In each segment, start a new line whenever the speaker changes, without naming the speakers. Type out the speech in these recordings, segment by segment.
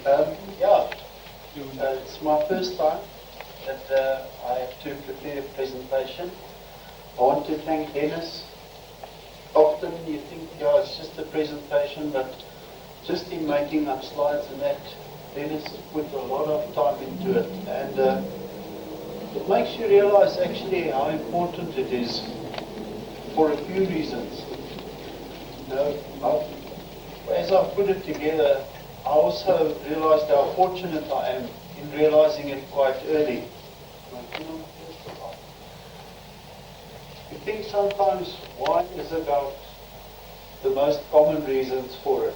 Yeah, it's my first time that I have to prepare a presentation. I want to thank Dennis. Often you think, yeah, it's just a presentation, but just in making up slides and that, Dennis put a lot of time into it. And it makes you realize actually how important it is for a few reasons. You know, as I put it together, I also realized how fortunate I am in realizing it quite early. You think sometimes wine is about the most common reasons for it.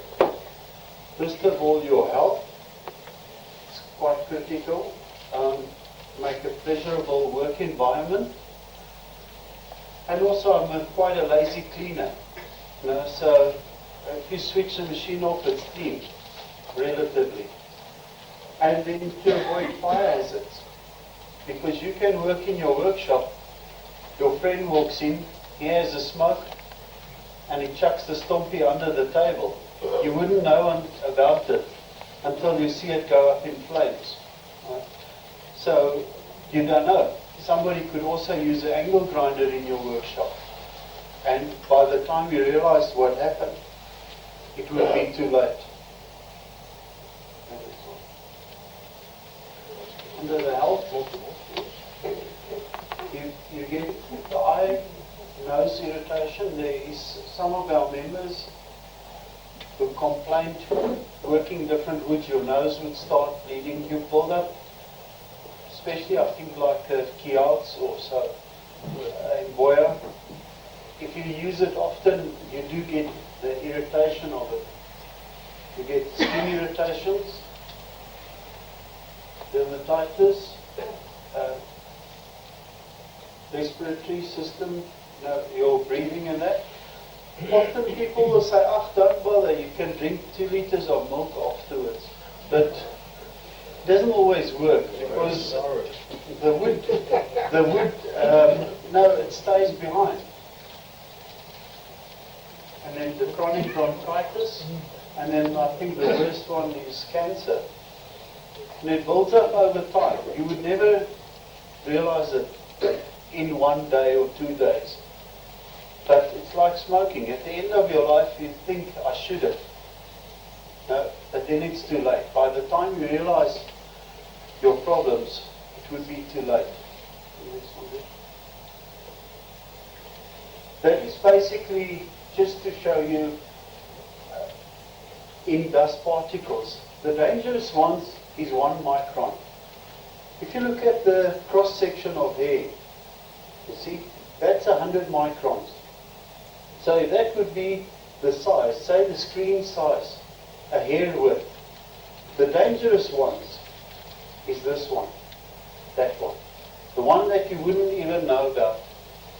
First of all, your health is quite critical. Make a pleasurable work environment. And also I'm quite a lazy cleaner. So if you switch the machine off, it's clean, relatively. And then to avoid fire hazards. Because you can work in your workshop, your friend walks in, he has a smoke, and he chucks the stompy under the table. You wouldn't know about it until you see it go up in flames. Right? So you don't know. Somebody could also use an angle grinder in your workshop. And by the time you realize what happened, it would be too late. Under the health, you get the eye, nose irritation. There is some of our members who complained, working different woods, your nose would start bleeding. You build up, especially I think like Kielts or so, in Boya. If you use it often, you do get the irritation of it. You get skin irritations, dermatitis, respiratory system, your breathing and that. Often people will say, don't bother, you can drink 2 liters of milk afterwards. But it doesn't always work because the wood, it stays behind. And then the chronic bronchitis, and then I think the worst one is cancer. And it builds up over time. You would never realize it in 1 day or 2 days. But it's like smoking. At the end of your life, you think, I should have. No, but then it's too late. By the time you realize your problems, it would be too late. That is basically just to show you in dust particles. The dangerous ones is 1 micron. If you look at the cross-section of hair, you see, that's 100 microns. So that would be the size, say the screen size, a hair width. The dangerous ones is this one, that one. The one that you wouldn't even know about.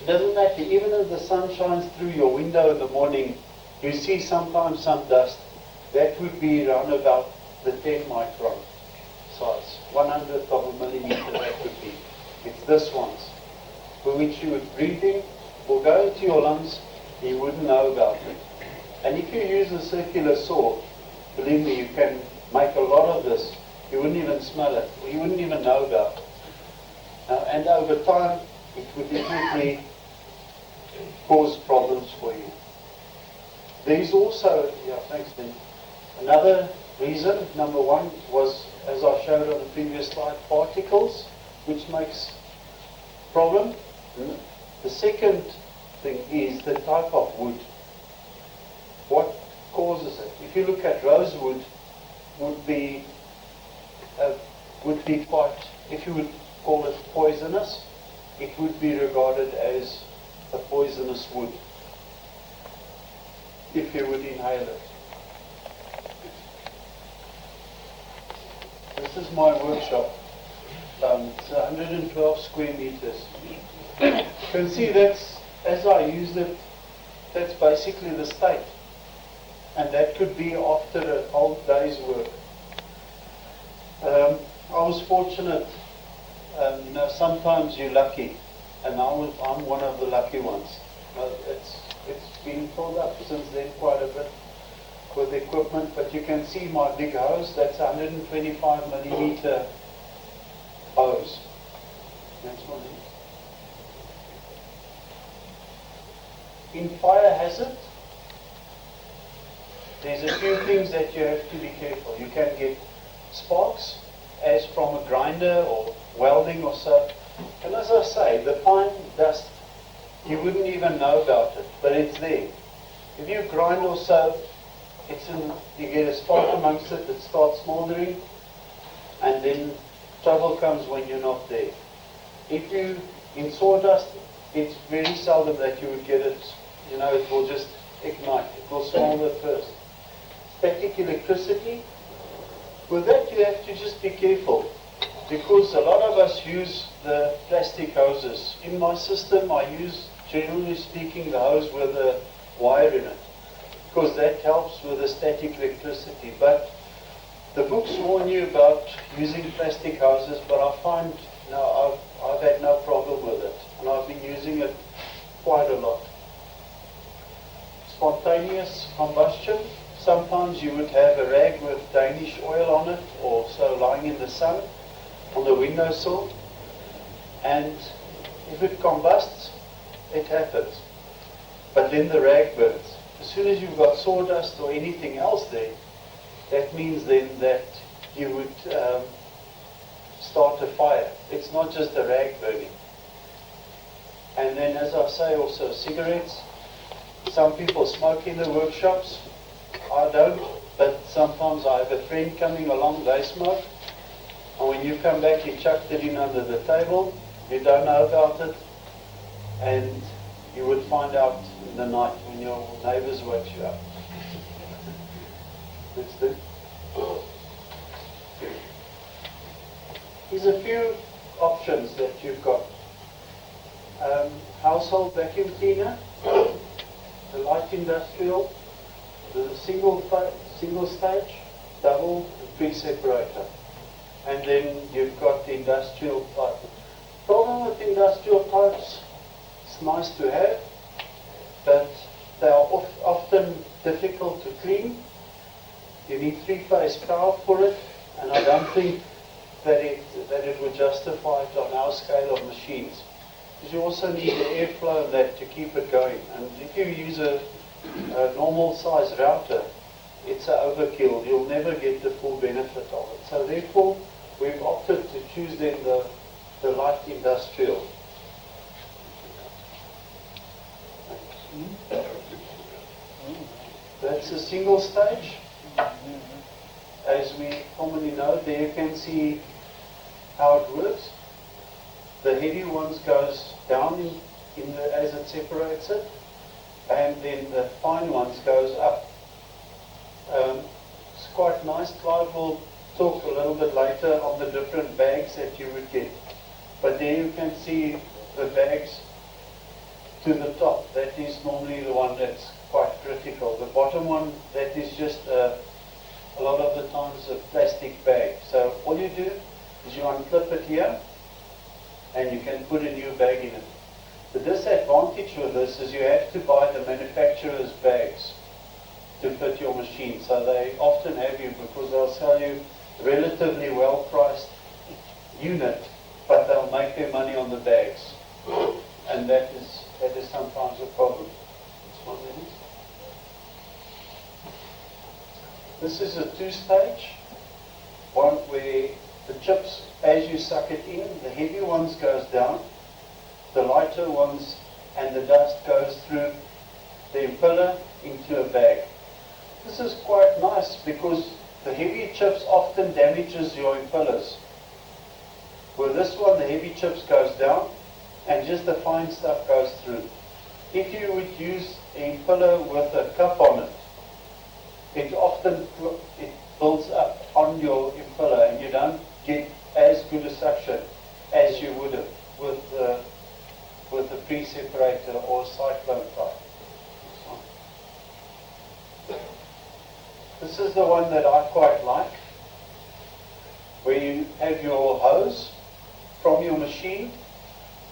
It doesn't matter, even if the sun shines through your window in the morning, you see sometimes some dust. That would be around about the 10 micron size. 100th of a millimeter that would be. It's this ones, for which you would breathe in, will go into your lungs, you wouldn't know about it. And if you use a circular saw, believe me, you can make a lot of this. You wouldn't even smell it, or you wouldn't even know about it. And over time, it would definitely cause problems for you. There's also, thanks Ben. Another reason, number 1, was, as I showed on the previous slide, particles, which makes problem. The second thing is the type of wood. What causes it? If you look at rosewood, would be quite, if you would call it poisonous, it would be regarded as a poisonous wood if you would inhale it. This is my workshop. It's 112 square meters. You can see that's, as I used it, that's basically the state. And that could be after a whole day's work. I was fortunate, sometimes you're lucky, and I'm one of the lucky ones. It's been filled up since then quite a bit. with equipment, but you can see my big hose, that's 125 millimeter hose. That's what it is. In fire hazard, there's a few things that you have to be careful. You can get sparks, as from a grinder or welding or so. And as I say, the fine dust, you wouldn't even know about it, but it's there. If you grind or so, you get a spark amongst it, it starts smoldering, and then trouble comes when you're not there. If you, in sawdust, it's very seldom that you would get it, it will just ignite, it will smolder first. Static electricity, with that you have to just be careful, because a lot of us use the plastic hoses. In my system I use, generally speaking, the hose with a wire in it, because that helps with the static electricity. But the books warn you about using plastic hoses, but I find now I've had no problem with it, and I've been using it quite a lot. Spontaneous combustion. Sometimes you would have a rag with Danish oil on it, or so lying in the sun on the windowsill, and if it combusts, it happens. But then the rag burns. As soon as you've got sawdust or anything else there, that means then that you would start a fire. It's not just the rag burning. And then, as I say, also cigarettes. Some people smoke in the workshops. I don't, but sometimes I have a friend coming along, they smoke. And when you come back, you chucked it in under the table. You don't know about it. And you would find out in the night when your neighbors wake you up. That's it. Here's a few options that you've got. Household vacuum cleaner, the light industrial, the single stage, double, and pre-separator. And then you've got the industrial type. Problem with industrial types, it's nice to have, but they are often difficult to clean. You need three-phase power for it, and I don't think that it would justify it on our scale of machines. Because you also need the airflow in that to keep it going. And if you use a normal size router, it's an overkill. You'll never get the full benefit of it. So therefore, we've opted to choose then the light industrial. That's a single stage. As we commonly know, there you can see how it works. The heavy ones goes down as it separates it, and then the fine ones goes up. It's quite nice. Clive will talk a little bit later on the different bags that you would get. But there you can see the bags to the top. That is normally the one that's quite critical. The bottom one, that is just a lot of the times a plastic bag. So all you do is you unclip it here, and you can put a new bag in it. The disadvantage with this is you have to buy the manufacturer's bags to fit your machine. So they often have you, because they'll sell you a relatively well-priced unit, but they'll make their money on the bags. And that is sometimes a problem. This is a two-stage, one where the chips, as you suck it in, the heavy ones goes down, the lighter ones and the dust goes through the impeller into a bag. This is quite nice because the heavy chips often damages your impellers. With this one, the heavy chips goes down and just the fine stuff goes through. If you would use an impeller with a cup on it, it often builds up on your impeller and you don't get as good a suction as you would have with a pre-separator or cyclone type. This is the one that I quite like, where you have your hose from your machine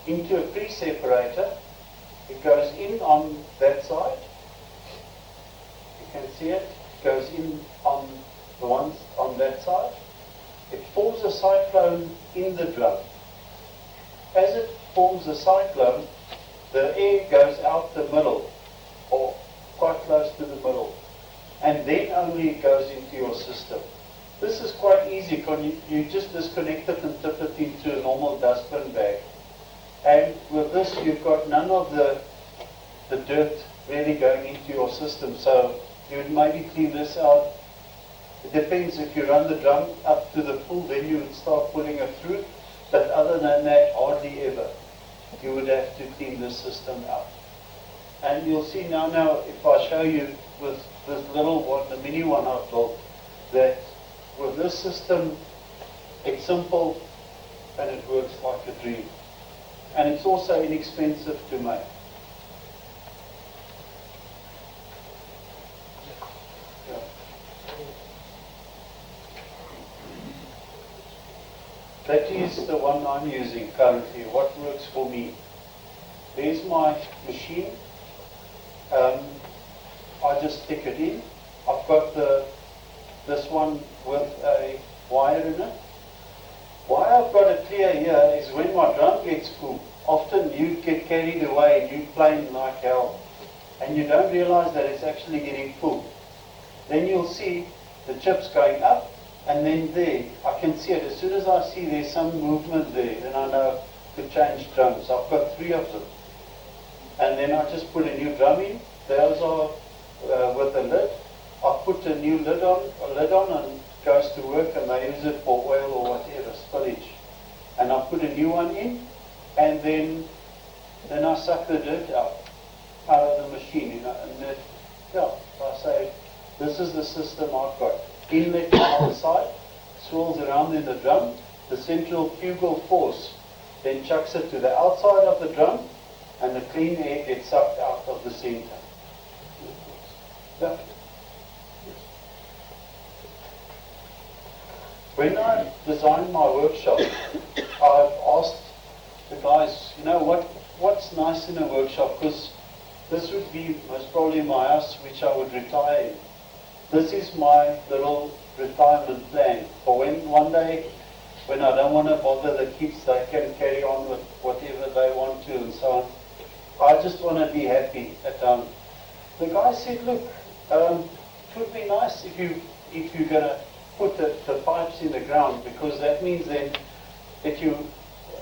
into a pre-separator. It goes in on that side. You can see it. It goes in on the ones on that side, it forms a cyclone in the drum. As it forms a cyclone, the air goes out the middle, or quite close to the middle, and then only it goes into your system. This is quite easy because you just disconnect it and tip it into a normal dustbin bag. And with this, you've got none of the dirt really going into your system. So you would maybe clean this out. It depends. If you run the drum up to the full, then you would start pulling it through. But other than that, hardly ever. You would have to clean this system out. And you'll see now, if I show you with this little one, the mini one I've built, that with this system, it's simple and it works like a dream. And it's also inexpensive to make. Yeah. That is the one I'm using currently, what works for me. There's my machine. I just stick it in. I've got this one with a wire in it. Why I've got it clear here is when my drum gets full, often you get carried away and you're playing like hell, and you don't realize that it's actually getting full. Then you'll see the chips going up, and then there, I can see it. As soon as I see there's some movement there, then I know to change drums. I've got 3 of them. And then I just put a new drum in. Those are with a lid. I put a new lid on, and it goes to work, and they use it for oil or whatever, spillage. And I put a new one in, and then I suck the dirt out of the machine, you know. And that, yeah, I say, this is the system I've got. Inlet on the side, swirls around in the drum. The central fugal force then chucks it to the outside of the drum, and the clean air gets sucked out of the center. Yeah. When I designed my workshop, I've asked the guys, you know, what's nice in a workshop? Because this would be most probably my house, which I would retire in. This is my little retirement plan for when one day, when I don't want to bother the kids, they can carry on with whatever they want to and so on. I just want to be happy at home. The guy said, look, it would be nice if you're going to put the pipes in the ground, because that means then that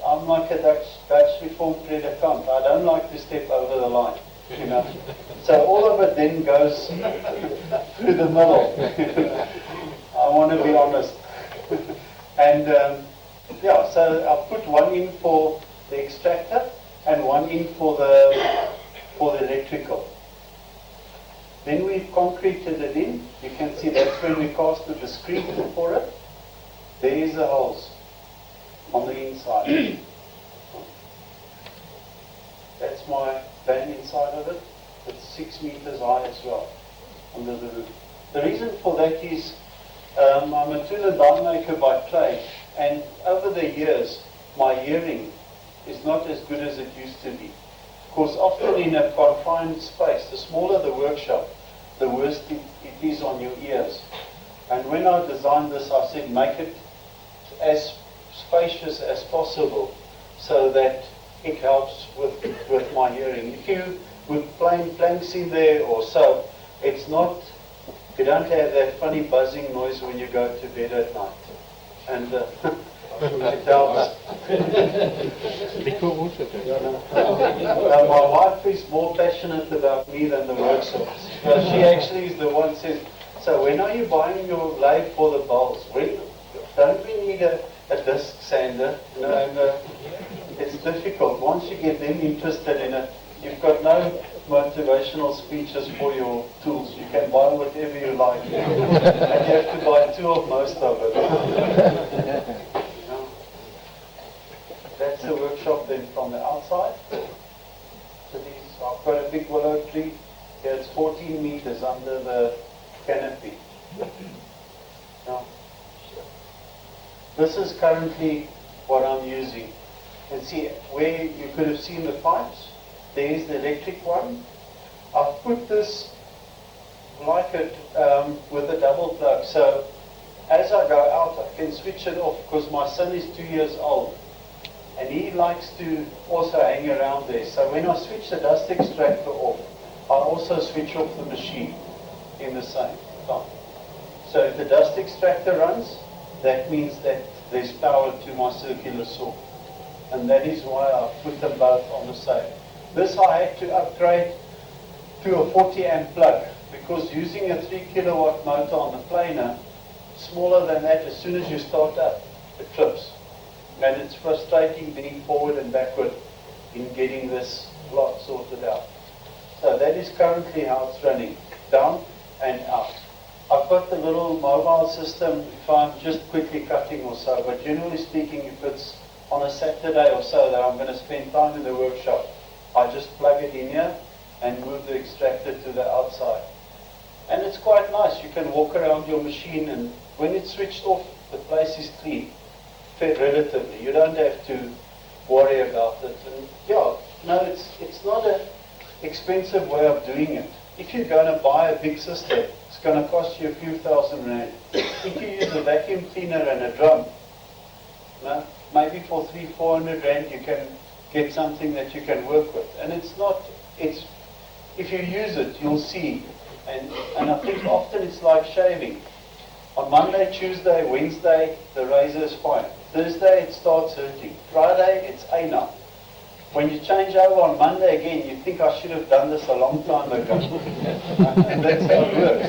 I'm like a Dutch Reformed predicant. I don't like to step over the line, you know. So all of it then goes through the middle. I want to be honest. And yeah, so I'll put one in for the extractor and one in for the electrical. Then we've concreted it in. You can see that's when we casted the screen for it. There is the holes on the inside. That's my van inside of it. It's 6 meters high as well, under the roof. The reason for that is I'm a tool and die maker by trade, and over the years my hearing is not as good as it used to be. Of course, often in a confined space, the smaller the workshop, the worse it is on your ears. And when I designed this, I said make it as spacious as possible so that it helps with my hearing. If you would plain planks in there or so, it's not, you don't have that funny buzzing noise when you go to bed at night. And it helps. My wife is more passionate about me than the workshops. She actually is the one who says, so when are you buying your lathe for the bowls? Don't we need a disc sander? No, it's difficult. Once you get them interested in it, you've got no motivational speeches for your tools. You can buy whatever you like. And you have to buy 2 of most of it. That's the workshop then from the outside. So I've got a big willow tree. Here it's 14 meters under the canopy. Now, this is currently what I'm using. And see where you could have seen the pipes. There is the electric one. I've put this like it with a double plug. So as I go out, I can switch it off because my son is 2 years old. And he likes to also hang around there. So when I switch the dust extractor off, I also switch off the machine in the same time. So if the dust extractor runs, that means that there's power to my circular saw. And that is why I put them both on the same. This I had to upgrade to a 40 amp plug because using a 3 kilowatt motor on the planer, smaller than that, as soon as you start up, it trips. And it's frustrating being forward and backward in getting this lot sorted out. So that is currently how it's running, down and out. I've got the little mobile system if I'm just quickly cutting or so, but generally speaking, if it's on a Saturday or so that I'm going to spend time in the workshop, I just plug it in here and move the extractor to the outside. And it's quite nice. You can walk around your machine, and when it's switched off, the place is clean, relatively. You don't have to worry about it. And yeah, no, it's not an expensive way of doing it. If you're going to buy a big system, it's going to cost you a few thousand rand. If you use a vacuum cleaner and a drum, no, maybe for 300-400 rand you can get something that you can work with. And it's not, it's, if you use it, you'll see. And I think often it's like shaving. On Monday, Tuesday, Wednesday, the razor is fine. Thursday, it starts hurting. Friday, it's enough. When you change over on Monday again, you think I should have done this a long time ago. And that's how it works.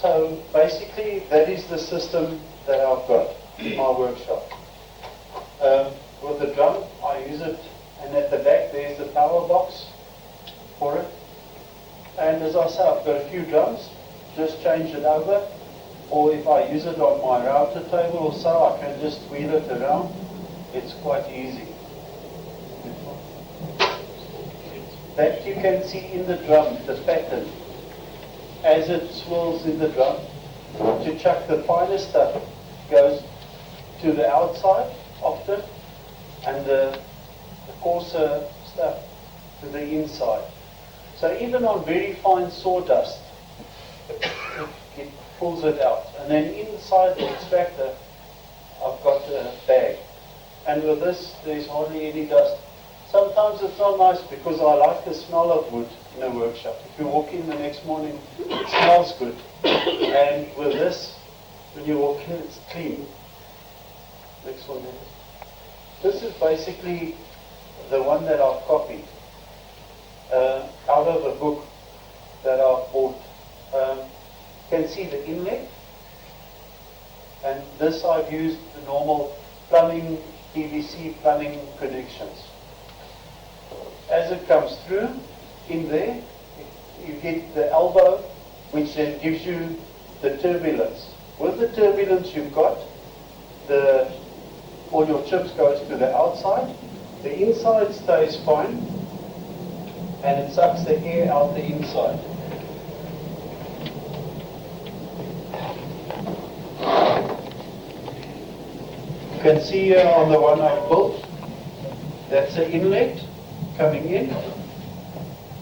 So basically, that is the system that I've got in my workshop. With the drum, I use it, and at the back there's the power box for it. And as I say, I've got a few drums, just change it over, or if I use it on my router table or so, I can just wheel it around. It's quite easy. That you can see in the drum, the pattern, as it swirls in the drum. To chuck the finer stuff goes to the outside often, and the coarser stuff to the inside. So even on very fine sawdust, it pulls it out. And then inside the extractor, I've got a bag. And with this, there's hardly any dust. Sometimes it's not nice because I like the smell of wood in a workshop. If you walk in the next morning, it smells good. And with this, when you walk in, it's clean. Next one. This is basically the one that I've copied out of a book that I've bought. You can see the inlet, and this I've used the normal plumbing, PVC plumbing connections. As it comes through, in there, you get the elbow, which then gives you the turbulence. With the turbulence you've got, all your chips goes to the outside, the inside stays fine, and it sucks the air out the inside. You can see here on the one I've built, that's the inlet coming in,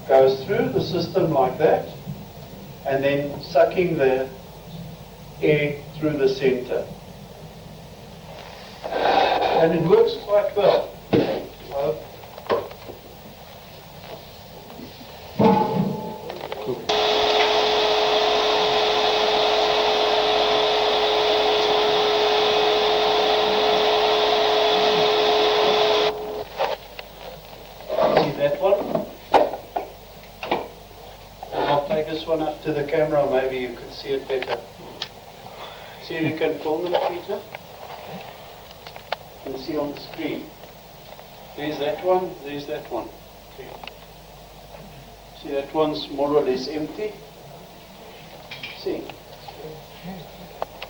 goes through the system like that, and then sucking the air through the center. And it works quite well. See that one? And I'll take this one up to the camera, maybe you can see it better. See if you can film it, Peter? You can see on the screen. There's that one, there's that one. Okay. See, that one's more or less empty. See?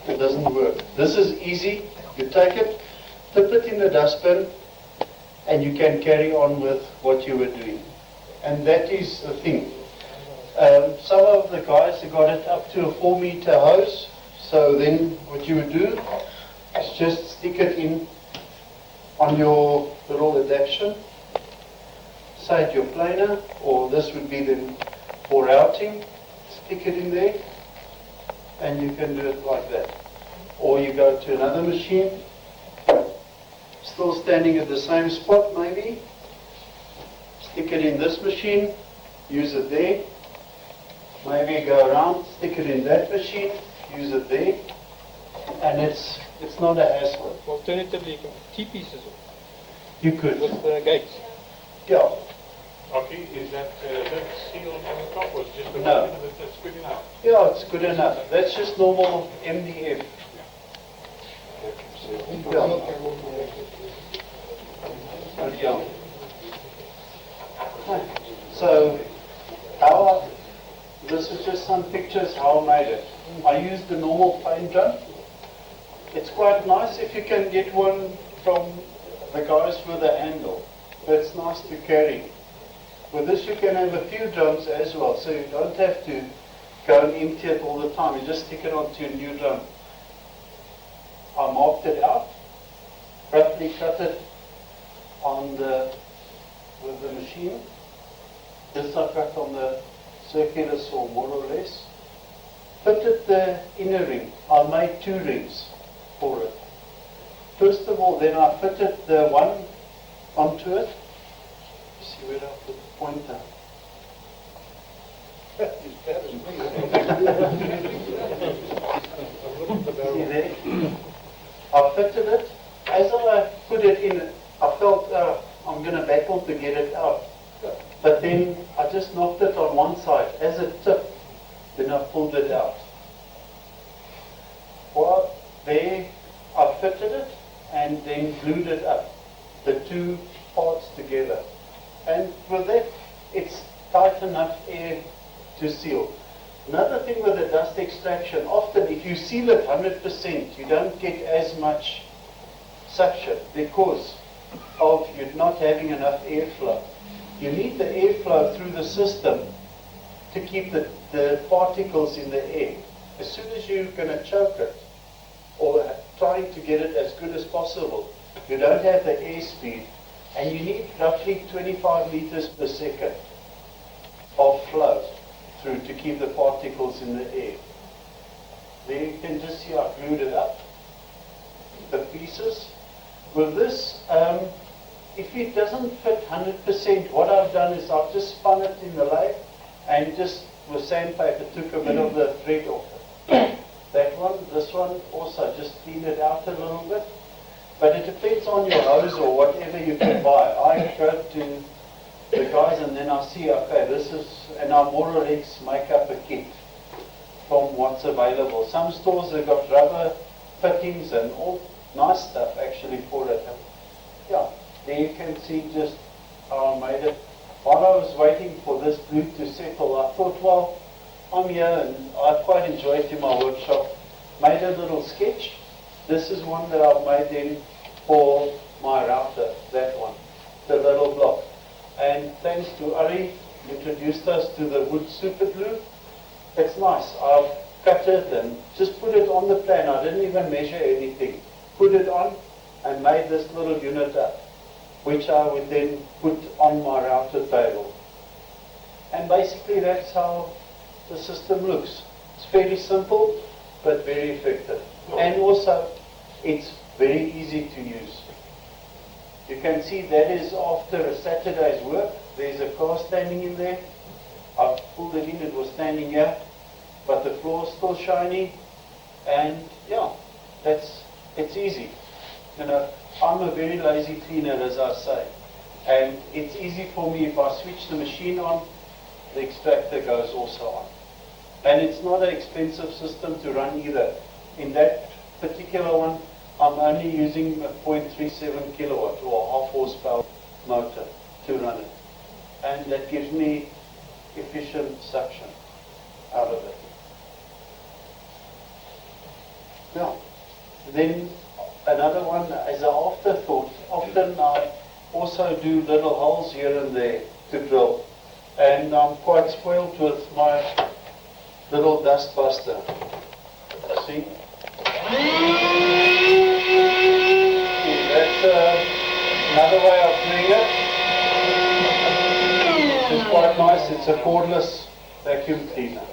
It doesn't work. This is easy. You take it, dip it in the dustbin, and you can carry on with what you were doing. And that is the thing. Some of the guys have got it up to a 4-meter hose. So then what you would do is just stick it in on your little adaptation inside your planer, or this would be then for routing. Stick it in there, and you can do it like that. Or you go to another machine, still standing at the same spot maybe, stick it in this machine, use it there, maybe go around, stick it in that machine, use it there, and it's not a hassle.
Alternatively, you can T-pieces
You could.
with the gates.
Yeah.
Okay, is that sealed on the top or is it just the
No.
one that's good enough?
Yeah, it's good enough. That's just normal MDF. Yeah. Yeah. So, this is just some pictures how I made it. I used the normal plain drum. It's quite nice if you can get one from the guys with a handle. That's nice to carry. With this you can have a few drums as well, so you don't have to go and empty it all the time. You just stick it onto a new drum. I marked it out, roughly cut it with the machine. This I cut on the circular saw more or less. Fitted the inner ring. I made 2 rings for it. First of all, then I fitted the one onto it. See where I put the pointer. See there? I fitted it. As I put it in, I felt I'm going to battle to get it out. But then I just knocked it on one side. As it tipped, then I pulled it out. Well, there I fitted it and then glued it up, the 2 parts together. And with that, it's tight enough air to seal. Another thing with the dust extraction, often if you seal it 100%, you don't get as much suction because of you not having enough airflow. You need the airflow through the system to keep the particles in the air. As soon as you're going to choke it, or trying to get it as good as possible, you don't have the air speed, and you need roughly 25 liters per second of flow through to keep the particles in the air. There you can just see I glued it up, the pieces. With this, if it doesn't fit 100%, what I've done is I've just spun it in the lathe and just with sandpaper took a bit of the thread off it. That one, this one, also just clean it out a little bit. But it depends on your hose or whatever you can buy. I go to the guys and then I see, okay, this is, and I more or less make up a kit from what's available. Some stores have got rubber fittings and all nice stuff actually for it. Yeah, there you can see just how I made it. While I was waiting for this glue to settle, I thought, well, I'm here and I quite enjoy it in my workshop. Made a little sketch. This is one that I've made then for my router, that one, the little block. And thanks to Ari, introduced us to the wood super glue. It's nice. I've cut it and just put it on the plan. I didn't even measure anything. Put it on and made this little unit up, which I would then put on my router table. And basically that's how the system looks. It's fairly simple, but very effective. And also, it's very easy to use. You can see that is after a Saturday's work. There's a car standing in there. I pulled it in, it was standing here, but the floor is still shiny. And yeah, it's easy. You know, I'm a very lazy cleaner, as I say. And it's easy for me if I switch the machine on, the extractor goes also on. And it's not an expensive system to run either. In that particular one, I'm only using a 0.37 kilowatt or a half horsepower motor to run it. And that gives me efficient suction out of it. Now, then another one as an afterthought, often I also do little holes here and there to drill. And I'm quite spoiled with my little dust buster. See? That's another way of doing it. dust, it's a cordless vacuum cleaner.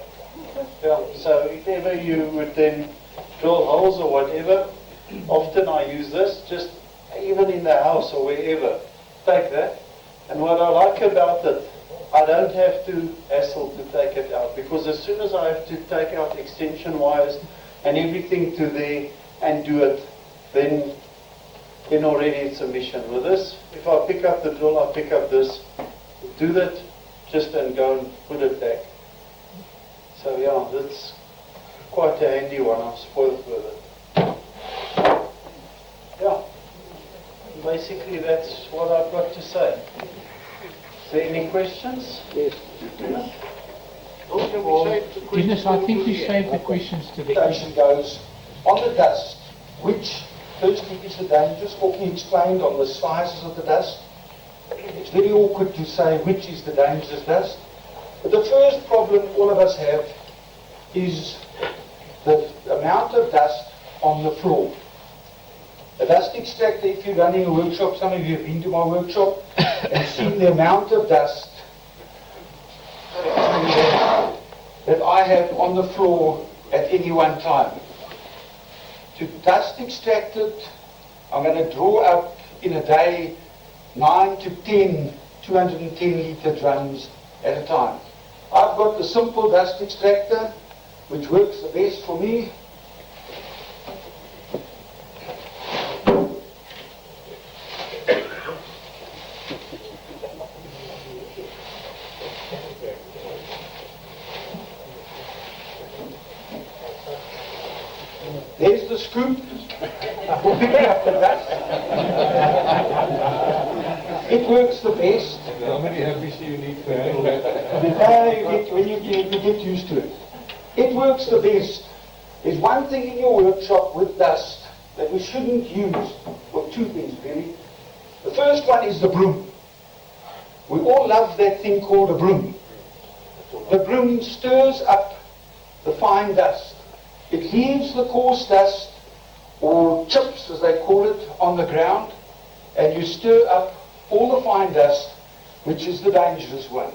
Yeah, so if ever you would then drill holes or whatever, often I use this, just even in the house or wherever. Take that. And what I like about it, I don't have to hassle to take it out, because as soon as I have to take out extension wires and everything to there and do it, then already it's a mission. With this, if I pick up the drill, I pick up this, do that, just and go and put it back. So yeah, that's quite a handy one. I'm spoiled with it. Yeah, basically that's what I've got to say. Is there any questions?
Yes.
Dennis, I think you saved the questions to the
Station goes on the dust, which firstly is the dangerous. Ockie explained on the sizes of the dust. It's very awkward to say which is the dangerous dust. But the first problem all of us have is the amount of dust on the floor. A dust extractor, if you're running a workshop, some of you have been to my workshop and seen the amount of dust that I have on the floor at any one time. To dust extract it, I'm going to draw up in a day 9 to 10 210 litre drums at a time. I've got the simple dust extractor, which works the best for me. There's the scoop for picking up the dust. It works the best.
How many have we seen you need to handle that?
When you get used to it. It works the best. There's one thing in your workshop with dust that we shouldn't use. Well, two things really. The first one is the broom. We all love that thing called a broom. The broom stirs up the fine dust. It leaves the coarse dust, or chips as they call it, on the ground, and you stir up all the fine dust, which is the dangerous one.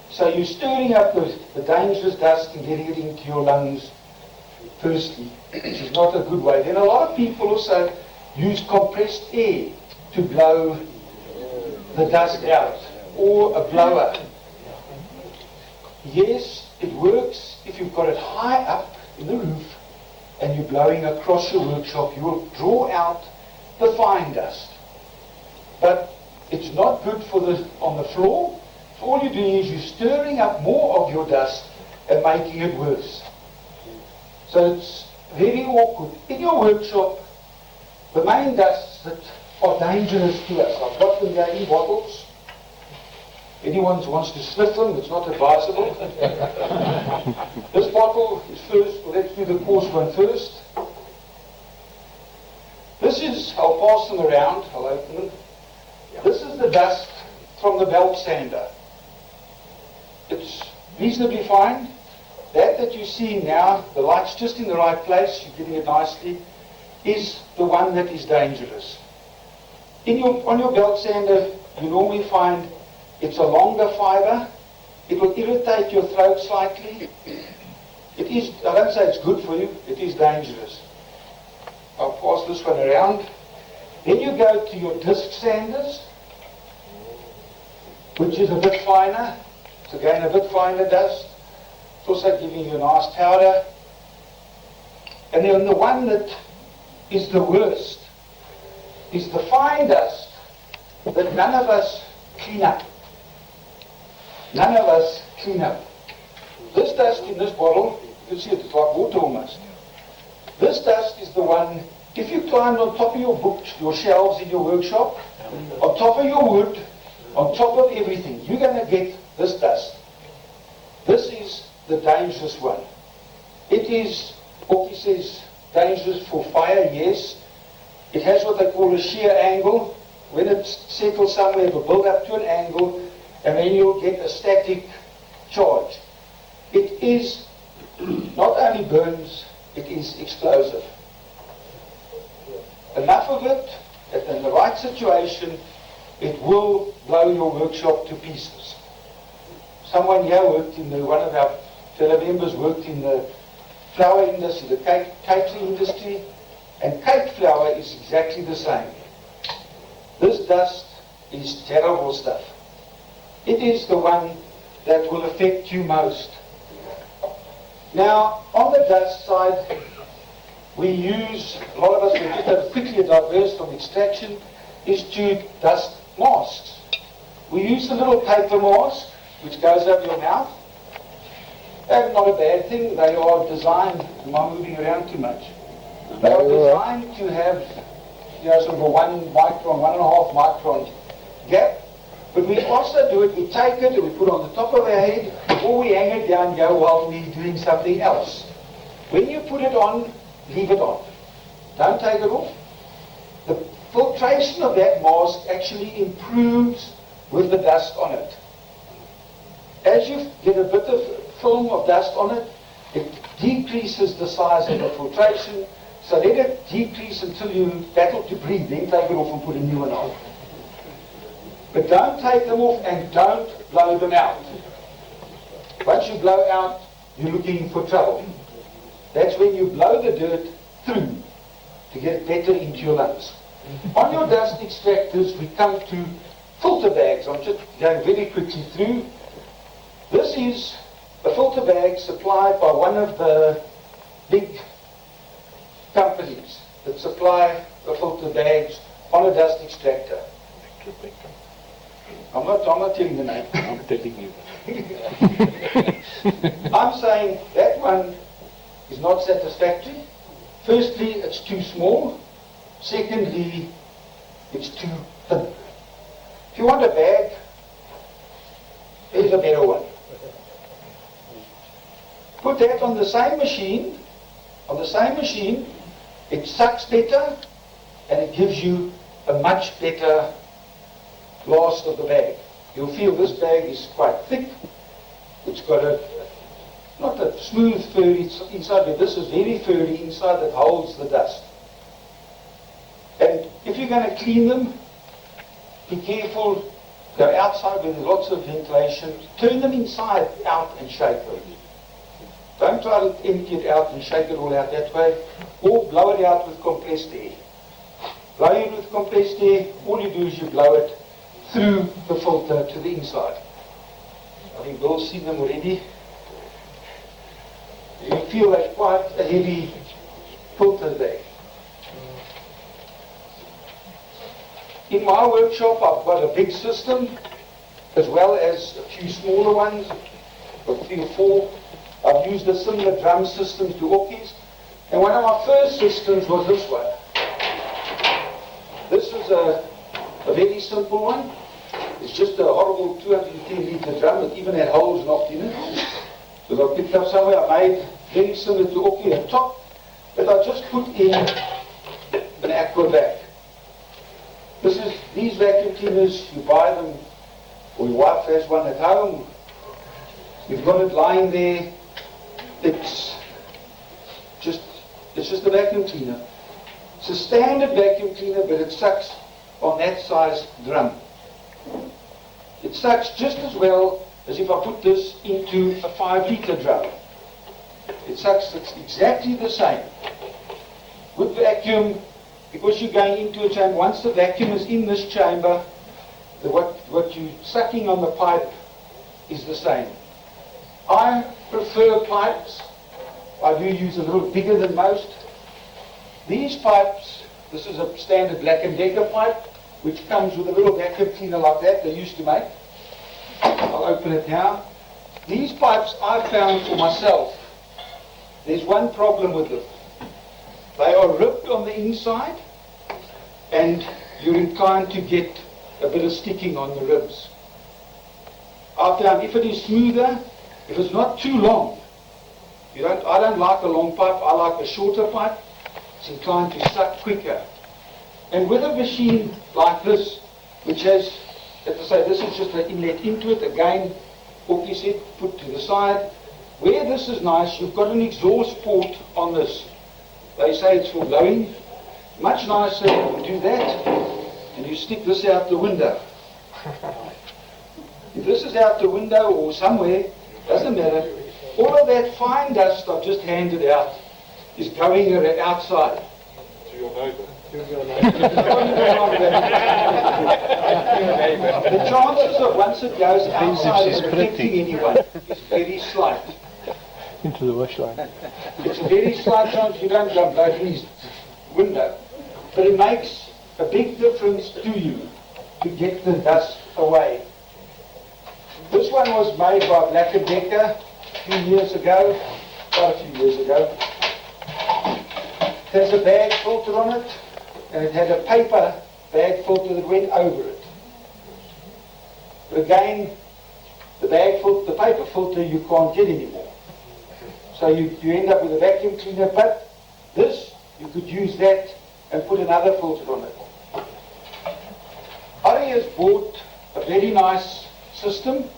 So you're stirring up the dangerous dust and getting it into your lungs firstly, which is not a good way. Then a lot of people also use compressed air to blow the dust out, or a blower. Yes, it works if you've got it high up in the roof and you're blowing across your workshop. You will draw out the fine dust. But it's not good for on the floor. So all you're doing is you're stirring up more of your dust and making it worse. So it's very awkward. In your workshop, the main dusts that are dangerous to us, I've got them here in bottles. Anyone who wants to sniff them, it's not advisable. This bottle is first. Well, let's do the coarse one first. This is, I'll pass them around, I'll open them. This is the dust from the belt sander. It's reasonably fine. That you see now, the light's just in the right place, you're getting it nicely, is the one that is dangerous. On your belt sander, you normally find it's a longer fiber. It will irritate your throat slightly. It is, I don't say it's good for you, it is dangerous. I'll pass this one around. Then you go to your disc sanders, which is a bit finer. It's again a bit finer dust. It's also giving you a nice powder. And then the one that is the worst is the fine dust that none of us clean up. None of us clean up. This dust in this bottle, you can see it's like water almost. This dust is the one, if you climbed on top of your books, your shelves in your workshop, on top of your wood, on top of everything, you're going to get this dust. This is the dangerous one. It is, Ockie says, dangerous for fire, yes. It has what they call a shear angle. When it settles somewhere, it will build up to an angle, and then you'll get a static charge. It is not only burns, it is explosive. Enough of it, that in the right situation, it will blow your workshop to pieces. someone here worked in one of our fellow members worked in the flour industry, the catering industry, and cake flour is exactly the same. This dust is terrible stuff. It is the one that will affect you most. Now, on the dust side, we use, a lot of us will just quickly diverse from extraction, is to dust masks. We use a little paper mask, which goes over your mouth. They're not a bad thing. They are designed, am I moving around too much? They are designed to have, sort of a 1 micron, 1.5 micron gap. But we also do it, we take it and we put it on the top of our head, or we hang it down here while we're doing something else. When you put it on, leave it on. Don't take it off. The filtration of that mask actually improves with the dust on it. As you get a bit of film of dust on it, it decreases the size of the filtration, so let it decrease until you battle to breathe, then take it off and put a new one on. But don't take them off and don't blow them out. Once you blow out, you're looking for trouble. That's when you blow the dirt through to get it better into your lungs. On your dust extractors, we come to filter bags. I'm just going very quickly through. This is a filter bag supplied by one of the big companies that supply the filter bags on a dust extractor. I'm not telling the name.
I'm telling you.
I'm saying that one is not satisfactory. Firstly, it's too small. Secondly, it's too thin. If you want a bag, here's a better one. Put that on the same machine. On the same machine, it sucks better and it gives you a much better last of the bag. You'll feel this bag is quite thick. It's got not a smooth fur inside, but this is very furry inside that holds the dust. And if you're going to clean them, be careful. Go outside where there's lots of ventilation. Turn them inside out and shake them. Don't try to empty it out and shake it all out that way, or blow it out with compressed air. Blow it with compressed air, all you do is you blow it through the filter to the inside. I think Bill's seen them already. You feel like quite a heavy filter there. In my workshop, I've got a big system, as well as a few smaller ones, or 3 or 4. I've used a similar drum system to Ockie's, and one of my first systems was this one. This was a very simple one. It's just a horrible 210 litre drum that even had holes knocked in it. So I picked up somewhere, I made very similar to Ockie at top, but I just put in an aqua vac. These vacuum cleaners, you buy them, or your wife has one at home. You've got it lying there. It's just a vacuum cleaner. It's a standard vacuum cleaner, but it sucks on that size drum. It sucks just as well as if I put this into a 5 litre drum. It sucks exactly the same. With vacuum, because you're going into a chamber, once the vacuum is in this chamber, what you're sucking on the pipe is the same. I prefer pipes. I do use a little bigger than most. These pipes, this is a standard Black & Decker pipe, which comes with a little vacuum cleaner like that they used to make. I'll open it now. These pipes I found for myself, there's one problem with them. They are ripped on the inside, and you're inclined to get a bit of sticking on the ribs. I found if it is smoother, if it's not too long, I don't like a long pipe, I like a shorter pipe. It's inclined to suck quicker. And with a machine like this, which has, as I say, this is just an inlet into it, again, Ockie said, put to the side. Where this is nice, you've got an exhaust port on this. They say it's for blowing. Much nicer, you do that, and you stick this out the window. If this is out the window or somewhere, doesn't matter, all of that fine dust I've just handed out is going outside.
To your neighbour.
The chances of once it goes outside of affecting anyone is very slight.
Into the wash line.
It's a very slight chance you don't go blow his window. But it makes a big difference to you to get the dust away. This one was made by Black & Decker a few years ago, quite a few years ago. It has a bag filter on it, and it had a paper bag filter that went over it. But again, the paper filter you can't get anymore. So you end up with a vacuum cleaner, but this, you could use that and put another filter on it. Ari has bought a very nice system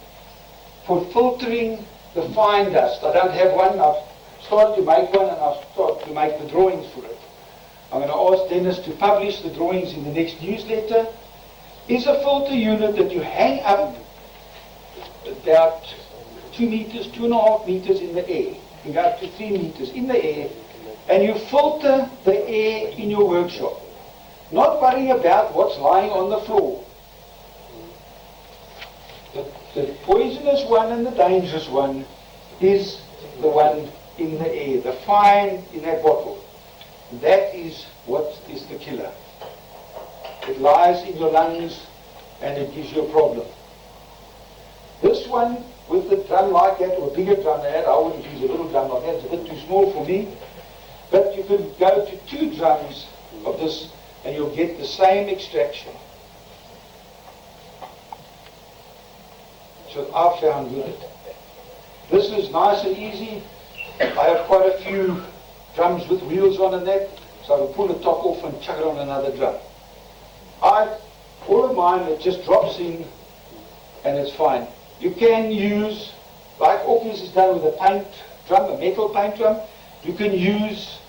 for filtering the fine dust. I don't have one. I've started to make one, and I've started to make the drawings for it. I'm going to ask Dennis to publish the drawings in the next newsletter. It's a filter unit that you hang up about 2 meters, 2.5 meters in the air. You can go up to 3 meters in the air, and you filter the air in your workshop. Not worrying about what's lying on the floor. The poisonous one and the dangerous one is the one in the air, the fine in that bottle. That is what is the killer. It lies in your lungs and it gives you a problem. This one with the drum like that, or a bigger drum than that, I wouldn't use a little drum like that, it's a bit too small for me. But you could go to 2 drums of this and you'll get the same extraction. So I've found with it. This is nice and easy. I have quite a few drums with wheels on and that, so I can pull the top off and chuck it on another drum. All of mine, it just drops in and it's fine. You can use, like Ockie's is done with a paint drum, a metal paint drum, you can use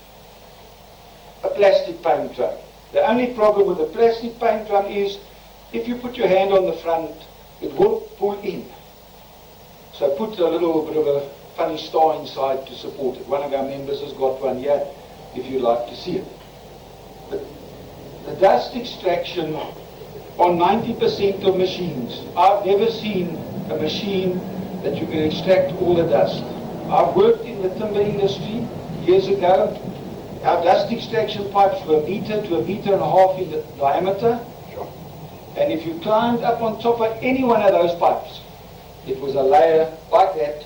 a plastic paint drum. The only problem with a plastic paint drum is if you put your hand on the front, it will pull in. So put a little bit of a funny star inside to support it. One of our members has got one here, if you'd like to see it. But the dust extraction on 90% of machines, I've never seen a machine that you can extract all the dust. I've worked in the timber industry years ago. Our dust extraction pipes were 1 meter to 1.5 meters in the diameter. And if you climbed up on top of any one of those pipes, it was a layer like that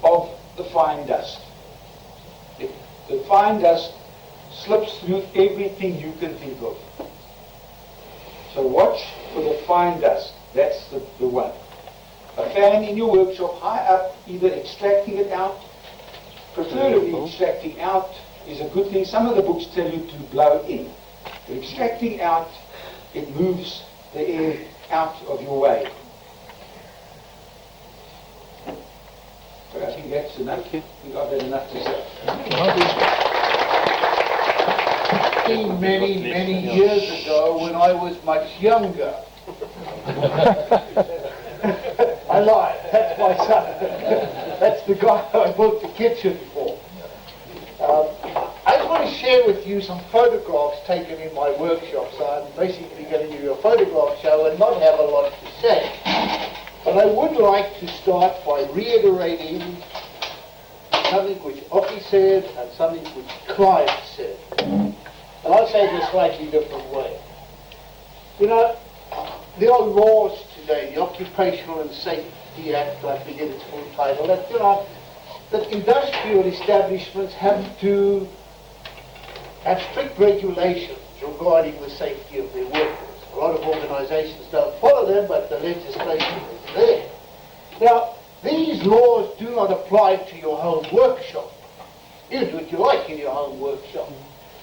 of the fine dust. The fine dust slips through everything you can think of. So watch for the fine dust. That's the one. A fan in your workshop high up, either extracting it out, preferably extracting out is a good thing. Some of the books tell you to blow in. But extracting out, it moves the air out of your way. So I think that's enough. I think I've had enough to say.
Many, many years ago when I was much younger. I lied, that's my son. That's the guy I built the kitchen for. I just want to share with you some photographs taken in my workshop. So I'm basically going to give you a photograph show and not have a lot to say. But I would like to start by reiterating something which Ockie said and something which Clive said. And I'll say it in a slightly different way. You know, there are laws today, the Occupational and Safety Act, I forget its full title, that, you know, that industrial establishments have to have strict regulations regarding the safety of their workers. A lot of organizations don't follow them, but the legislation is there. Now, these laws do not apply to your home workshop. You do what you like in your home workshop.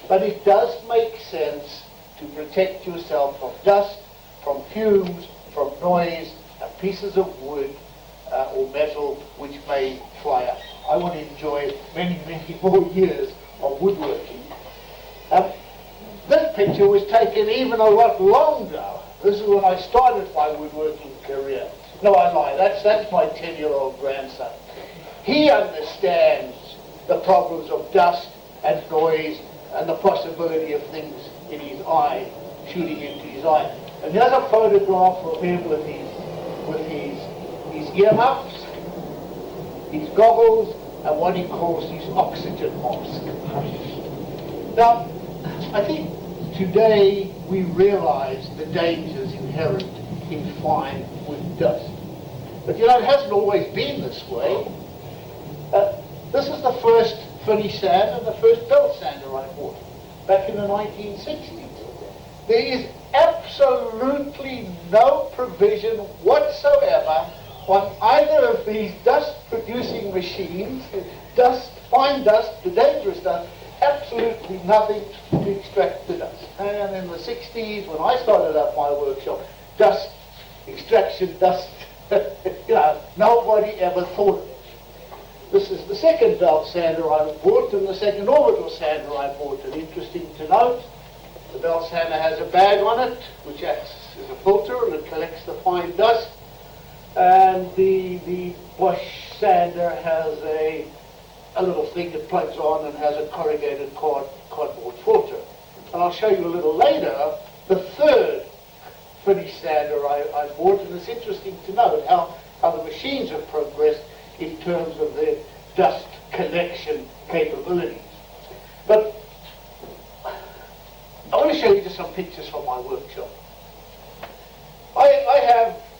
But it does make sense to protect yourself from dust, from fumes, from noise, and pieces of wood or metal which may fly up. I want to enjoy many, many more years of woodworking. This picture was taken even a lot longer This is when I started my woodworking career. No, I lie. That's my 10-year-old grandson. He understands the problems of dust and noise and the possibility of things in his eye, shooting into his eye. And here's a photograph of him with his earmuffs, his goggles, and what he calls his oxygen mask. Now, I think today we realize the dangers inherent in fine wood dust. But you know, it hasn't always been this way. This is the first finish sand and the first belt sander I bought back in the 1960s. There is absolutely no provision whatsoever on either of these dust-producing machines, fine dust, the dangerous dust, absolutely nothing to extract the dust. And in the 60s, when I started up my workshop, dust extraction, you know, nobody ever thought of it. This is the second belt sander I bought and the second orbital sander I bought. And interesting to note, the belt sander has a bag on it, which acts as a filter and it collects the fine dust. And the wash sander has a little thing that plugs on and has a corrugated cardboard filter. And I'll show you a little later the third finish sander I bought, and it's interesting to note how the machines have progressed in terms of their dust collection capabilities. But I want to show you just some pictures from my workshop.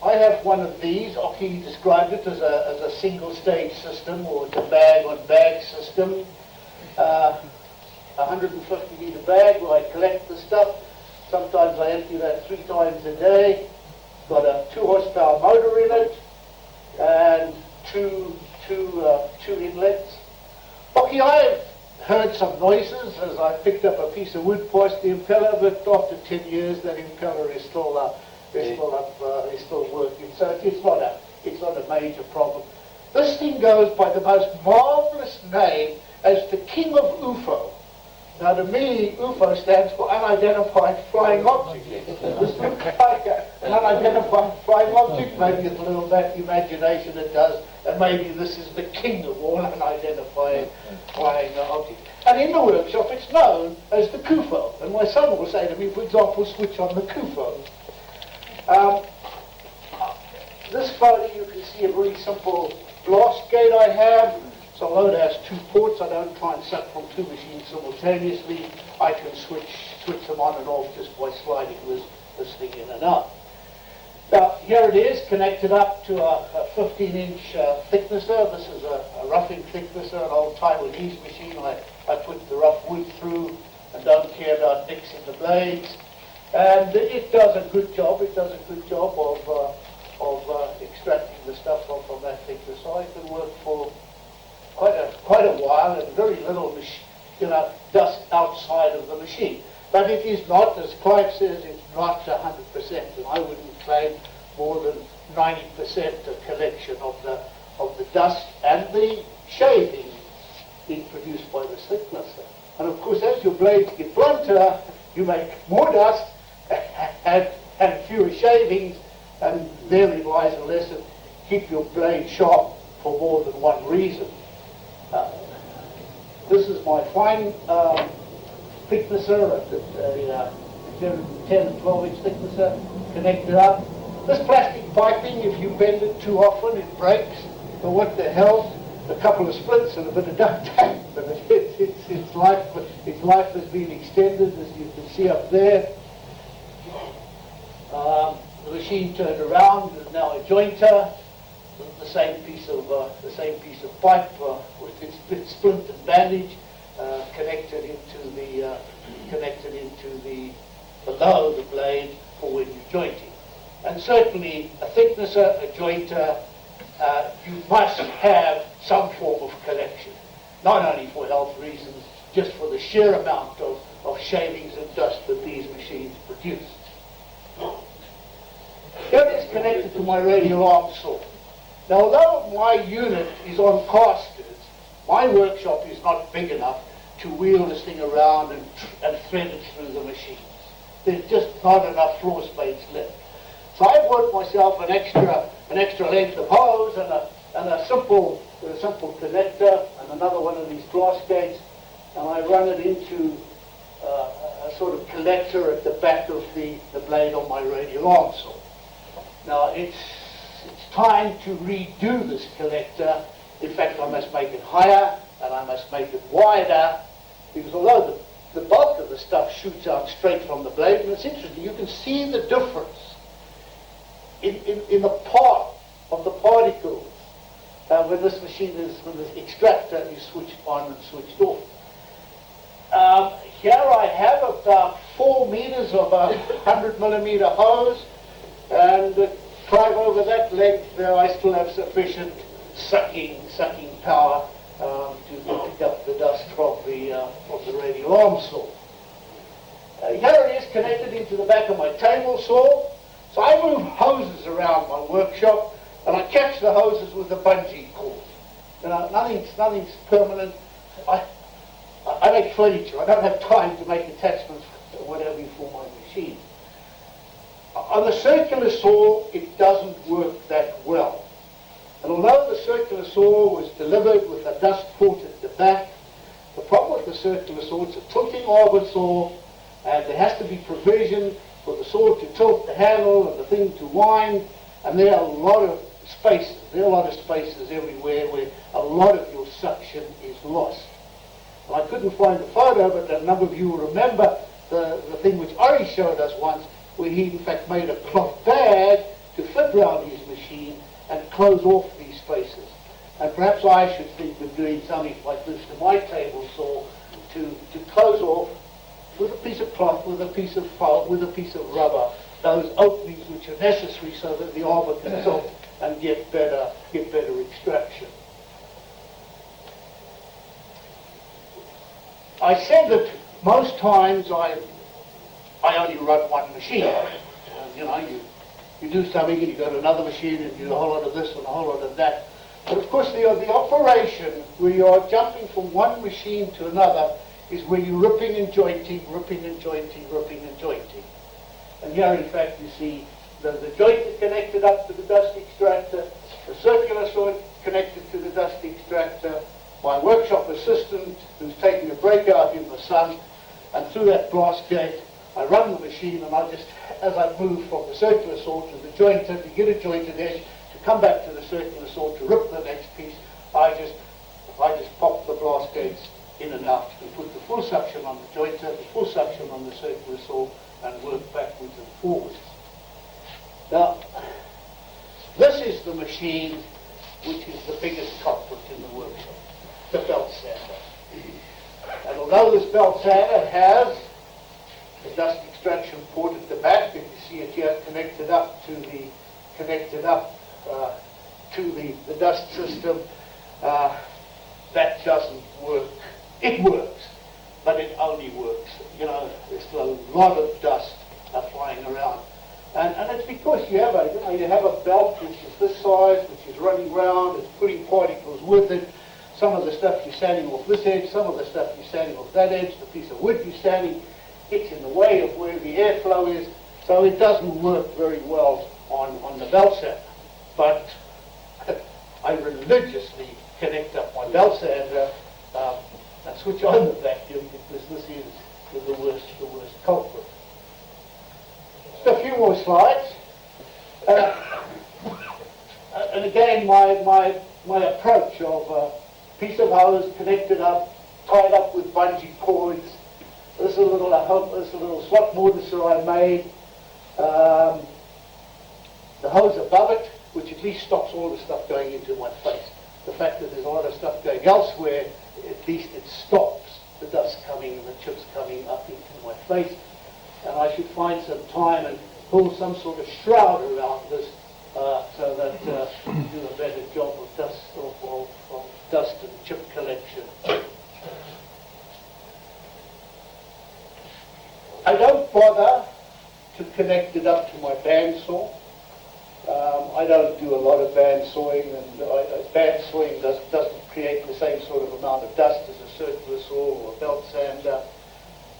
I have one of these. Ockie described it as a single stage system, or it's a bag on bag system. 150 litre bag where I collect the stuff. Sometimes I empty that 3 times a day. It's got a 2 horsepower motor in it and two inlets. Ockie, I've heard some noises as I picked up a piece of wood past the impeller, but after 10 years that impeller is still working, so it's not a major problem. This thing goes by the most marvelous name as the King of UFO. Now to me, UFO stands for unidentified flying object. This looks like an unidentified flying object. Maybe it's a little bit imagination it does, and maybe this is the king of all unidentified flying objects. And in the workshop it's known as the CUFO. And my son will say to me, for example, switch on the CUFO. This photo you can see a very simple blast gate I have. So although it has 2 ports, I don't try and suck from 2 machines simultaneously. I can switch them on and off just by sliding this thing in and out. Now here it is, connected up to a 15-inch thicknesser. This is a roughing thicknesser, an old Taiwanese machine. I put the rough wood through and don't care about mixing the blades. And it does a good job. It does a good job of extracting the stuff from that thickness. So I can work for quite a while and very little dust outside of the machine. But it is not, as Clive says, it's not 100%, and I wouldn't claim more than 90% of collection of the dust and the shaving being produced by the thicknesser. And of course, as your blades get blunter, you make more dust and fewer shavings, and therein lies a lesson: keep your blade sharp for more than one reason. This is my fine thicknesser, a 10 and 12 inch thicknesser, connected up. This plastic piping, if you bend it too often, it breaks. But what the hell? A couple of splits and a bit of duct tape, but its life has been extended, as you can see up there. The machine turned around is now a jointer. The same piece of pipe with its splint and bandage connected into the below the blade for when you're jointing. And certainly a thicknesser, a jointer, you must have some form of collection, not only for health reasons, just for the sheer amount of shavings and dust that these machines produce. Here it is connected to my radial arm saw. Now, although my unit is on casters, my workshop is not big enough to wheel this thing around and thread it through the machines. there's just not enough floor space left. So I bought myself an extra length of hose and a simple connector and another one of these glass gates, and I run it into a sort of collector at the back of the blade on my radial arm saw. Now it's time to redo this collector. In fact, I must make it higher and I must make it wider, because although the bulk of the stuff shoots out straight from the blade, and it's interesting, you can see the difference in the part of the particles when this when the extractor is switched on and switched off. Here I have about 4 meters of a 100mm hose, and drive over that length there I still have sufficient sucking power to pick up the dust from the radial arm saw. Here it is connected into the back of my table saw. So I move hoses around my workshop and I catch the hoses with a bungee cord. You know, nothing's permanent. I make furniture. I don't have time to make attachments or whatever for my machine. On the circular saw, it doesn't work that well. And although the circular saw was delivered with a dust port at the back, the problem with the circular saw, it's a tilting arbor saw, and there has to be provision for the saw to tilt the handle and the thing to wind, and there are a lot of spaces. There are a lot of spaces everywhere where a lot of your suction is lost. And I couldn't find the photo, but a number of you will remember the thing which Ockie showed us once, where he in fact made a cloth bag to fit around his machine and close off these spaces. And perhaps I should think of doing something like this to my table saw, to close off with a piece of cloth, with a piece of foam, with a piece of rubber, those openings which are necessary so that the arbor can tilt and get better extraction. I said that most times I only run one machine. You know, you do something and you go to another machine and you do a whole lot of this and a whole lot of that. But of course the operation where you are jumping from one machine to another is where you're ripping and jointing, ripping and jointing, ripping and jointing. And here in fact you see the joint is connected up to the dust extractor, the circular saw connected to the dust extractor, my workshop assistant who's taking a break out in the sun, and through that glass gate I run the machine, and I just, as I move from the circular saw to the jointer to get a jointed edge, to come back to the circular saw to rip the next piece, I just pop the glass gates in and out and put the full suction on the jointer, the full suction on the circular saw, and work backwards and forwards. Now, this is the machine which is the biggest culprit in the workshop, the belt sander. And although this belt sander has the dust extraction port at the back, and you see it here connected up to the dust system, that doesn't work. It works, but it only works. You know, there's still a lot of dust flying around. And it's because you have a belt which is this size, which is running around, it's putting particles with it. Some of the stuff you're sanding off this edge, some of the stuff you're sanding off that edge, the piece of wood you're sanding gets in the way of where the airflow is, so it doesn't work very well on the belt sander. But I religiously connect up my belt sander and switch on the vacuum, because this is the worst culprit. Just a few more slides. And again, my approach of a piece of hose connected up, tied up with bungee cords. This is a little slot mortiser I made. The hose above it, which at least stops all the stuff going into my face. The fact that there's a lot of stuff going elsewhere, at least it stops the dust coming and the chips coming up into my face. And I should find some time and pull some sort of shroud around this so that do a better job of dust and chip collection. I don't bother to connect it up to my bandsaw. I don't do a lot of bandsawing, and bandsawing doesn't create the same sort of amount of dust as a circular saw or a belt sander.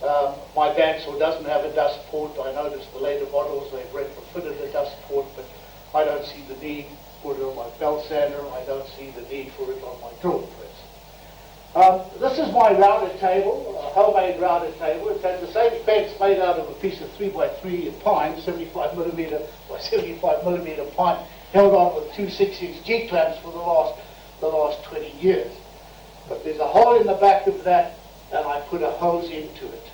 My bandsaw doesn't have a dust port. I noticed the later models, they've retrofitted a dust port, but I don't see the need for it on my belt sander. I don't see the need for it on my drill press. This is my router table, a homemade router table. It has the same fence made out of a piece of 3x3 pine, 75 millimeter by 75 millimeter pine, held on with two 6-inch G-clamps for the last 20 years. But there's a hole in the back of that, and I put a hose into it,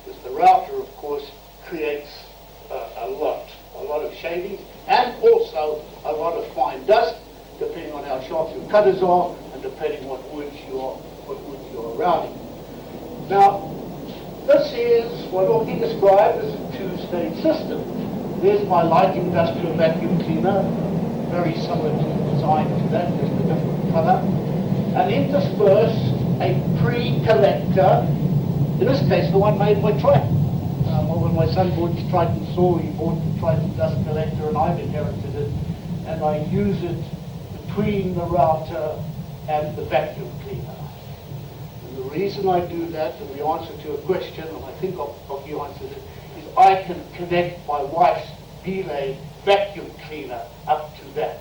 because the router, of course, creates a lot of shavings and also a lot of fine dust, depending on how sharp your cutters are and depending what wood you are routing. Now, this is what Ockie described as a two-stage system. There's my light industrial vacuum cleaner, very similar to design to that, just a different color, and interspersed a pre-collector, in this case the one made by Triton. When my son bought his Triton saw, he bought the Triton dust collector and I've inherited it, and I use it between the router and the vacuum cleaner. And the reason I do that, and the answer to a question, and I think Ockie answered it, is I can connect my wife's Belay vacuum cleaner up to that,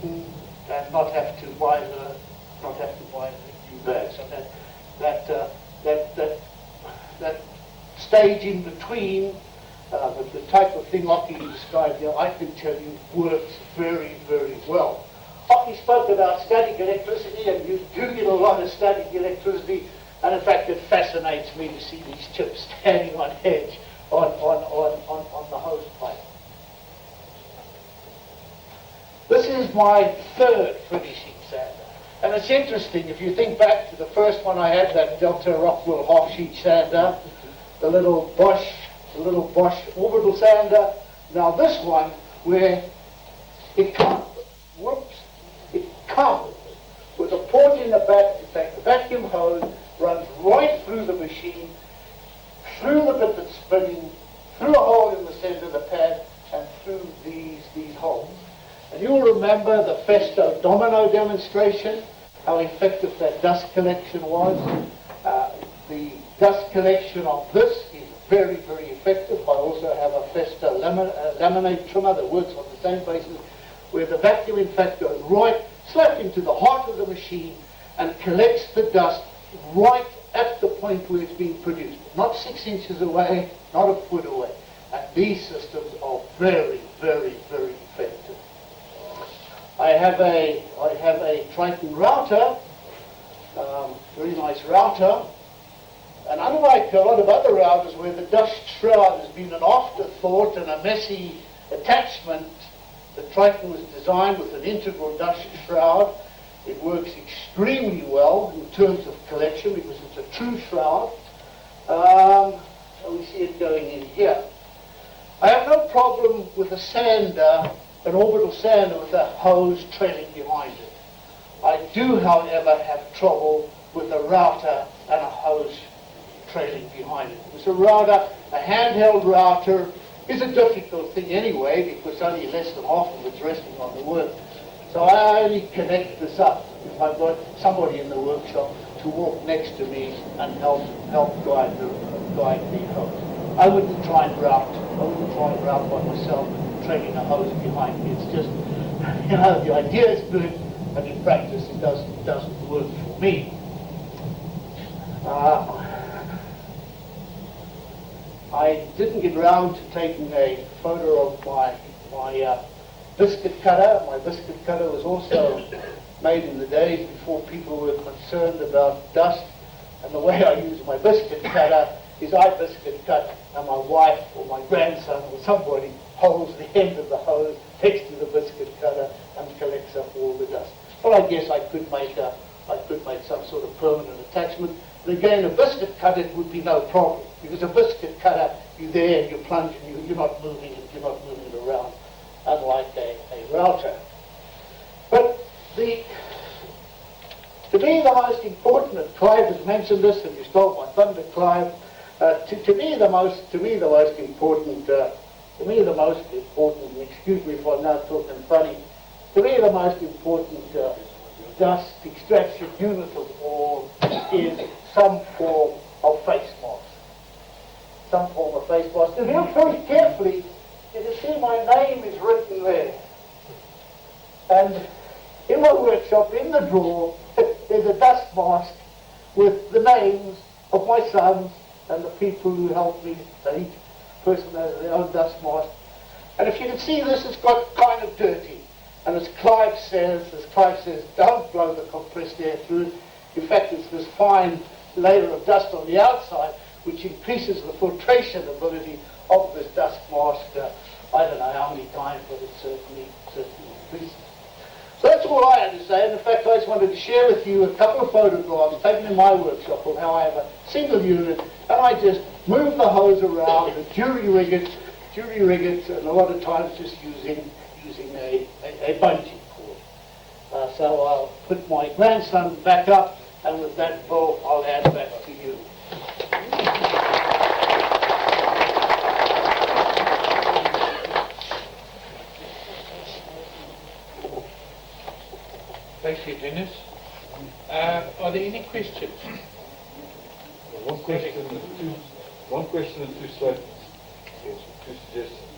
and not have to buy the new bag. So that stage in between, the type of thing Ockie described here, I can tell you works very, very well. Ockie spoke about static electricity, and you do get a lot of static electricity, and in fact it fascinates me to see these chips standing on edge on the hose pipe. This is my third finishing sander. And it's interesting, if you think back to the first one I had, that Delta Rockwell half-sheet sander, the little Bosch orbital sander. Now this one, where it comes with a port in the back. In fact, the vacuum hose runs right through the machine, through the bit that's spinning, through a hole in the center of the pad, and through these holes. And you'll remember the Festo domino demonstration, how effective that dust collection was. The dust collection on this is very, very effective. I also have a Festo laminate trimmer that works on the same basis, where the vacuum in fact goes right slap into the heart of the machine and collects the dust right at the point where it's being produced. Not 6 inches away, not a foot away. And these systems are very, very, very effective. I have a Triton router, very nice router, and unlike a lot of other routers where the dust shroud has been an afterthought and a messy attachment, the Triton was designed with an integral dust shroud. It works extremely well in terms of collection because it's a true shroud. So we see it going in here. I have no problem with a sander, an orbital sander with a hose trailing behind it. I do, however, have trouble with a router and a hose trailing behind it. Because a router, a handheld router, is a difficult thing anyway because only less than half of it's resting on the work. So I only connect this up if I've got somebody in the workshop to walk next to me and help guide the hose. I wouldn't try and route by myself, trailing a hose behind me. It's just, the idea is good, but in practice it doesn't work for me. I didn't get round to taking a photo of my biscuit cutter. My biscuit cutter was also made in the days before people were concerned about dust. And the way I use my biscuit cutter is I biscuit cut, and my wife or my grandson or somebody holds the end of the hose next to the biscuit cutter and collects up all the dust. Well, I guess I could make some sort of permanent attachment. And again, a biscuit cutter would be no problem, because a biscuit cutter, you're there and you plunge and you're not moving it around, unlike a router. But to me the most important, and Clive has mentioned this, and you stole my thunder, Clive. To me the most important, and excuse me if I'm now talking funny, to me the most important dust extraction unit of all is some form of face mask. some form of face mask. And here, very carefully, you can see my name is written there. And in my workshop, in the drawer, there's a dust mask with the names of my sons and the people who helped me. So each person has their own dust mask. And if you can see this, it's got kind of dirty. And as Clive says, don't blow the compressed air through. In fact, it's this fine layer of dust on the outside which increases the filtration ability of this dust mask. I don't know how many times, but it certainly increases. So that's all I had to say. And in fact, I just wanted to share with you a couple of photographs taken in my workshop of how I have a single unit, and I just move the hose around and jury rig it, and a lot of times just using a bungee cord. So I'll put my grandson back up, and with that, Bo, I'll hand back to you.
Thank you, Dennis. Are there any questions?
One question and two statements, two suggestions.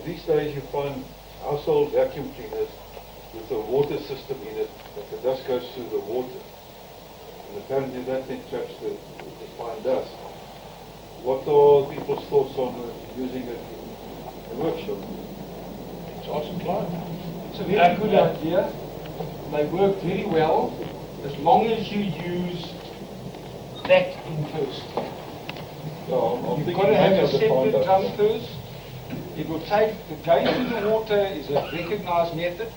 These days you find household vacuum cleaners with a water system in it, that the dust goes through the water. And apparently that then traps the fine dust. What are people's thoughts on using it in the workshop?
It's awesome, Clive.
It's a very good idea. They work very well as long as you use that in first. You've got to have a separate drum first. It will take, going through the water is a recognized method.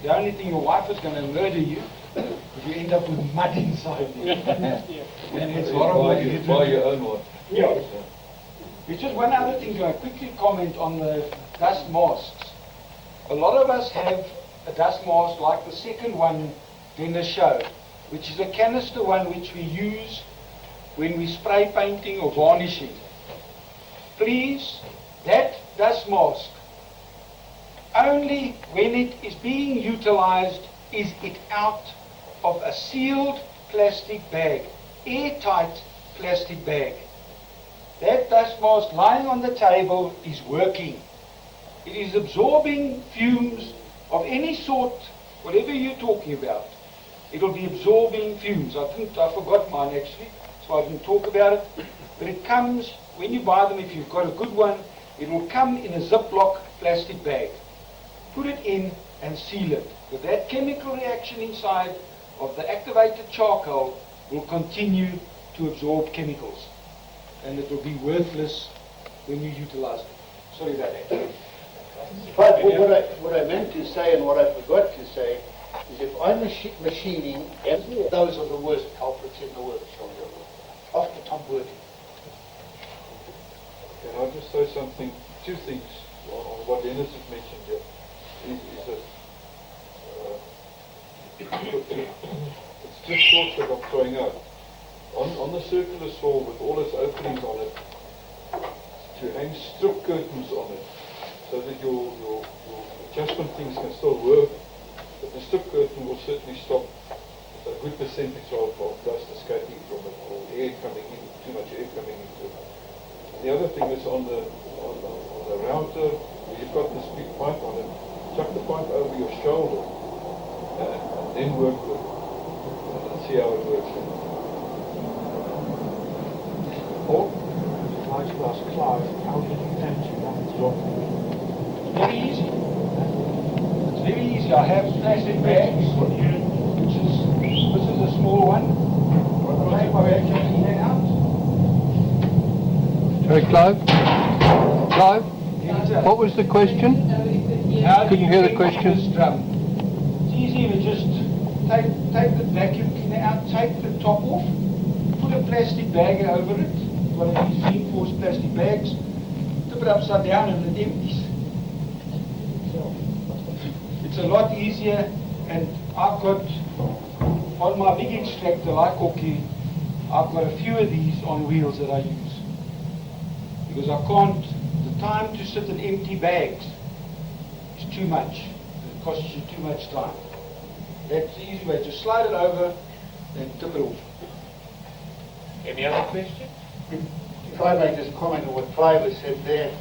The only thing, your wife is going to murder you if you end up with mud inside you. And it's horrible.
You buy your own one.
Yeah. There's just one other thing to quickly comment on the dust masks. A lot of us have a dust mask like the second one Dennis showed, which is a canister one which we use when we spray painting or varnishing. Please, that dust mask, only when it is being utilized is it out of a sealed plastic bag, airtight plastic bag. That dust mask lying on the table is working. It is absorbing fumes of any sort, whatever you're talking about. It'll be absorbing fumes. I forgot mine actually, so I didn't talk about it. But it comes, when you buy them, if you've got a good one, it will come in a Ziploc plastic bag. Put it in and seal it. With that chemical reaction inside of the activated charcoal will continue to absorb chemicals. And it will be worthless when you utilize it. Sorry about that.
But what I meant to say and what I forgot to say is if I'm machining, those are the worst culprits in the workshop. After Tom working.
Can I just say something, two things on what Dennis has mentioned here, is that it's just thoughts that I'm throwing out. On the circular saw with all its openings on it, to hang strip curtains on it, so that your adjustment things can still work, but the strip curtain will certainly stop a good percentage of dust escaping from it, or air coming in, too much air coming into it. The other thing is on the router, where you've got this big pipe on it, chuck the pipe over your shoulder and then work with it and see how it works.
Paul, I'd like to ask Clive, how did you empty that job? It's very easy. It's very easy. I have plastic bags, which is, this is a small one. I take my bag in and out.
Sorry, Clive? Clive? What was the question? Couldn't hear the question.
It's easy to just take the vacuum cleaner out, take the top off, put a plastic bag over it, one of these reinforced plastic bags, tip it upside down and it empties. It's a lot easier, and I've got, on my big extractor like Ockie, I've got a few of these on wheels that I use. Because I can't, the time to sit in empty bags is too much. It costs you too much time. That's the easy way. Just slide it over and tip it off.
Any other question?
If I may just comment on what Clive has said there,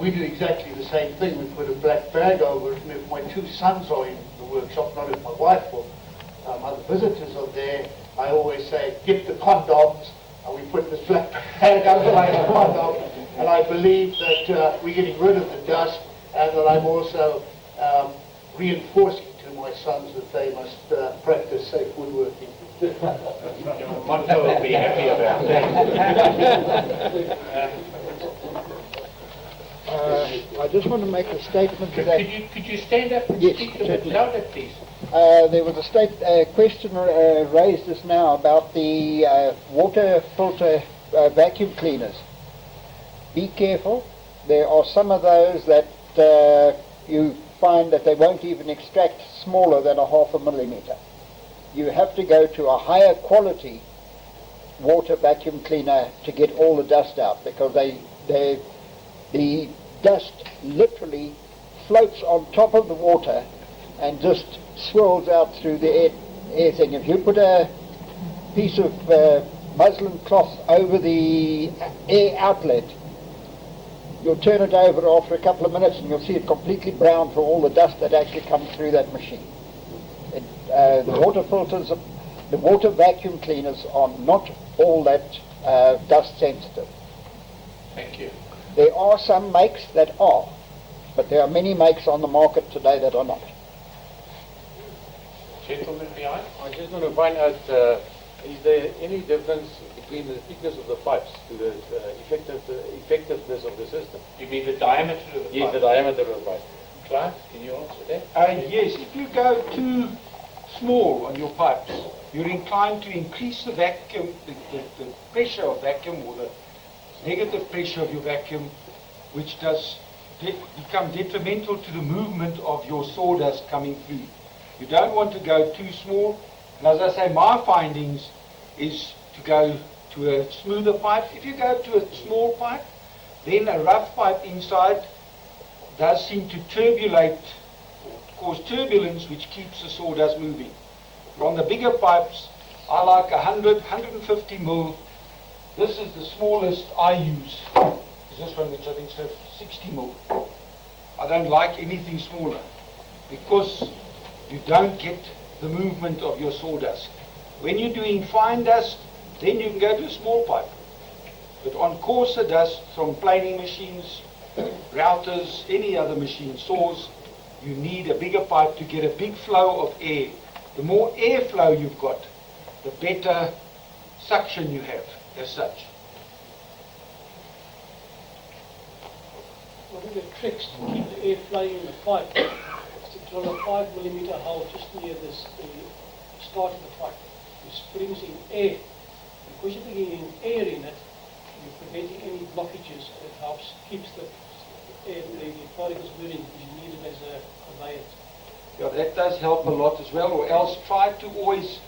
we do exactly the same thing. We put a black bag over it, and if my two sons are in the workshop, not if my wife or other visitors are there, I always say, get the condoms, and we put this black bag over my condom, and I believe that we're getting rid of the dust, and that I'm also reinforcing to my sons that they must practice safe woodworking.
Monto will be happy about that.
I just want to make a statement that
Could you stand up and
Yes,
speak a bit
certainly.
louder, please?
there was a question raised just now about the water filter vacuum cleaners. Be careful. There are some of those that you find that they won't even extract smaller than a 0.5 millimeter. You have to go to a higher quality water vacuum cleaner to get all the dust out, because the dust literally floats on top of the water and just swirls out through the air thing. If you put a piece of muslin cloth over the air outlet, you'll turn it over after a couple of minutes and you'll see it completely brown for all the dust that actually comes through that machine. The water filters, the water vacuum cleaners are not all that dust sensitive.
Thank you.
There are some makes that are, but there are many makes on the market today that are not.
Gentleman behind?
I just want to find out, is there any difference between the thickness of the pipes to the effectiveness of the system?
You mean the diameter of the
Yes, the
pipe?
diameter of the pipe.
Clive, can you answer that?
Yes, if you go too small on your pipes, you're inclined to increase the vacuum, the pressure of vacuum, or the negative pressure of your vacuum, which does become detrimental to the movement of your sawdust coming through. You don't want to go too small, and as I say, my findings is to go to a smoother pipe. If you go to a small pipe, then a rough pipe inside does seem to cause turbulence, which keeps the sawdust moving. But on the bigger pipes, I like 100, 150 mil. This is the smallest I use. Is this one, which I think is 60 mil. I don't like anything smaller, because you don't get the movement of your sawdust. When you're doing fine dust, then you can go to a small pipe. But on coarser dust from planing machines, routers, any other machine, saws, you need a bigger pipe to get a big flow of air. The more airflow you've got, the better suction you have as such.
One of the tricks to keep the air flowing in the pipe is to drill a 5 millimeter hole just near the start of the pipe, which springs in air. Because you're bringing air in it, you're preventing any blockages. It helps, keeps the particles moving, because you need it as a conveyance.
Yeah, that does help a lot as well, or else try to always,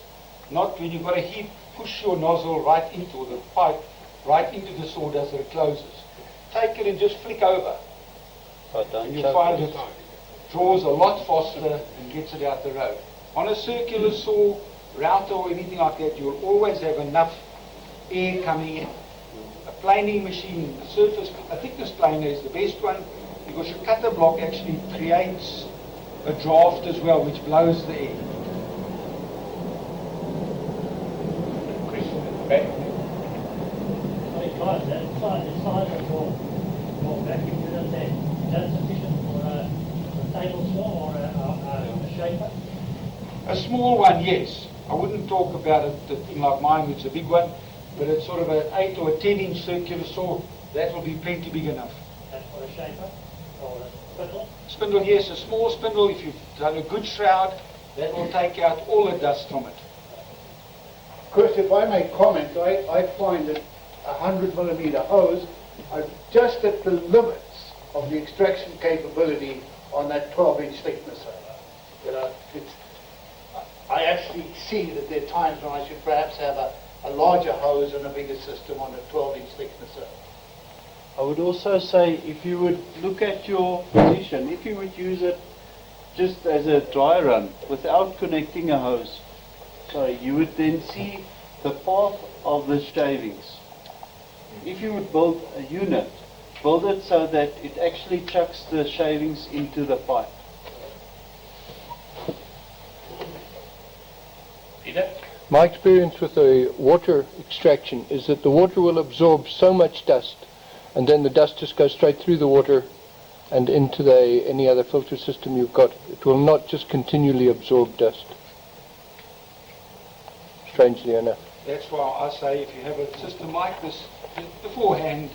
not when you've got a heat, push your nozzle right into the pipe, right into the sawdust that it closes. Take it and just flick over. And you'll find it draws a lot faster and gets it out the road. On a circular saw, router or anything like that, you'll always have enough air coming in. A planing machine, a thickness planer is the best one, because your cutter block actually creates a draft as well, which blows the air.
Question at the back.
Sorry, Clive, the size of your vacuum unit there, is that sufficient for a table saw or a shaper?
A small one, yes. I wouldn't talk about a thing like mine, which is a big one, but it's sort of an 8 or a 10-inch circular saw. That will be plenty big enough.
That's for a shaper or a spindle?
Spindle, yes, a small spindle. If you've done a good shroud, that will take out all the dust from it.
Chris, if I may comment, I find that a 100 millimeter hose are just at the limits of the extraction capability on that 12-inch thickness. You know, I actually see that there are times when I should perhaps have a larger hose and a bigger system on a 12-inch thickness.
I would also say, if you would look at your position, if you would use it just as a dry run without connecting a hose, you would then see the path of the shavings. If you would build a unit, build it so that it actually chucks the shavings into the pipe.
Peter?
My experience with the water extraction is that the water will absorb so much dust, and then the dust just goes straight through the water and into any other filter system you've got. It will not just continually absorb dust, strangely enough.
That's why I say if you have a system like this beforehand,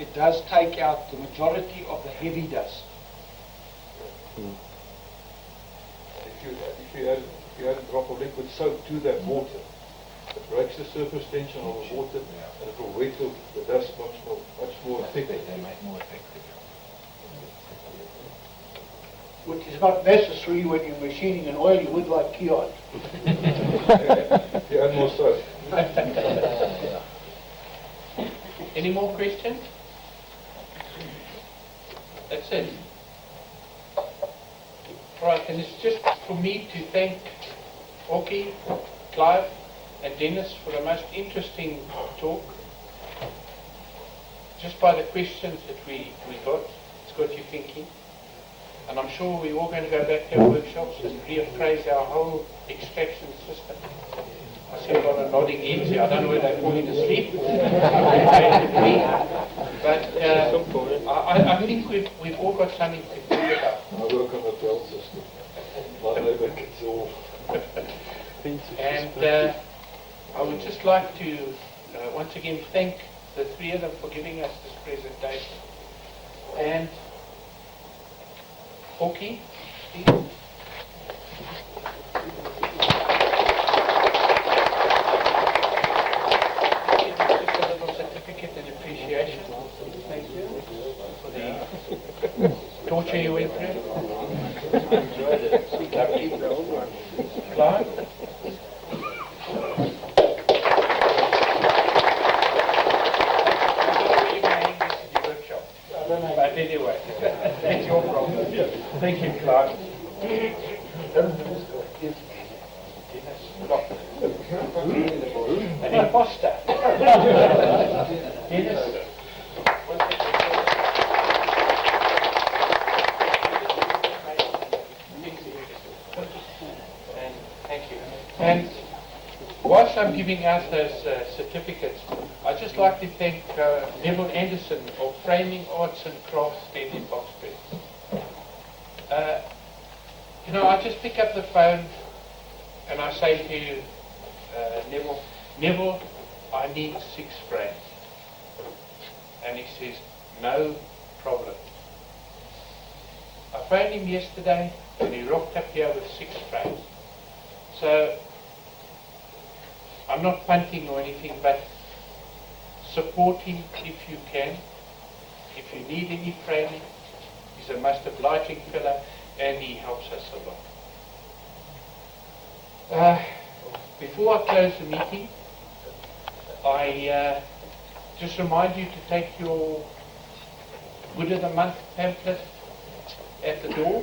it does take out the majority of the heavy dust.
If you add a drop of liquid soap to that water, it breaks the surface tension of the water and it will wet the dust much more effectively.
Which is not necessary when you're machining an oily wood like Keon.
If you add more soap.
Any more questions? That's it. Right, and it's just for me to thank Ockie, Clive, and Dennis for the most interesting talk. Just by the questions that we got, it's got you thinking. And I'm sure we're all going to go back to our workshops and reappraise our whole extraction system. I see a lot of nodding heads here. I don't know whether they're falling asleep or but I think we've all got something to think about.
I work on the belt system. I know that it's all.
And I would just like to once again thank the three of them for giving us this presentation. And Ockie, Steve. Thank you for the torture you went through. I enjoyed it. Clive? But anyway, that's your problem. Thank you, Clive. An imposter. Dennis. Thank you. And whilst I'm giving out those certificates, I'd just like to thank Neville Anderson of Framing Arts and Crafts Stand in Boxbury. You know, I just pick up the phone and I say to Neville, I need 6 frames. And he says, no problem. I phoned him yesterday and he rocked up here with 6 frames. So, I'm not punting or anything, but support him if you can. If you need any framing, he's a most obliging fellow and he helps us a lot. Before I close the meeting, I just remind you to take your Wood of the Month pamphlet at the door,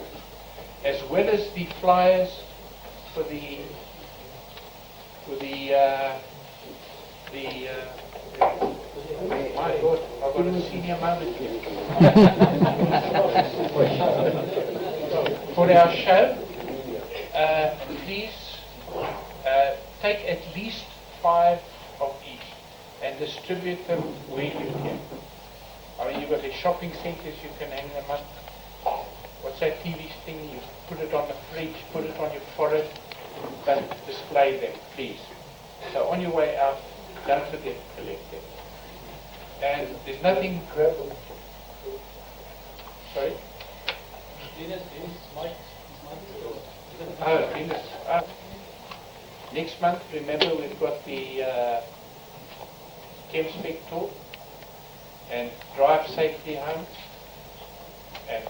as well as the flyers for the my God, I've got a senior moment here. For our show, please take at least 5 of each and distribute them where you can. I mean, you've got the shopping centres, you can hang them up. What's that TV thing? You put it on the fridge, put it on your forehead, but display them, please. So on your way out, don't forget to collect them. And there's nothing... Sorry? Dennis, Mike. Oh, Dennis. Next month, remember, we've got the Chemspec talk, and drive safely home, and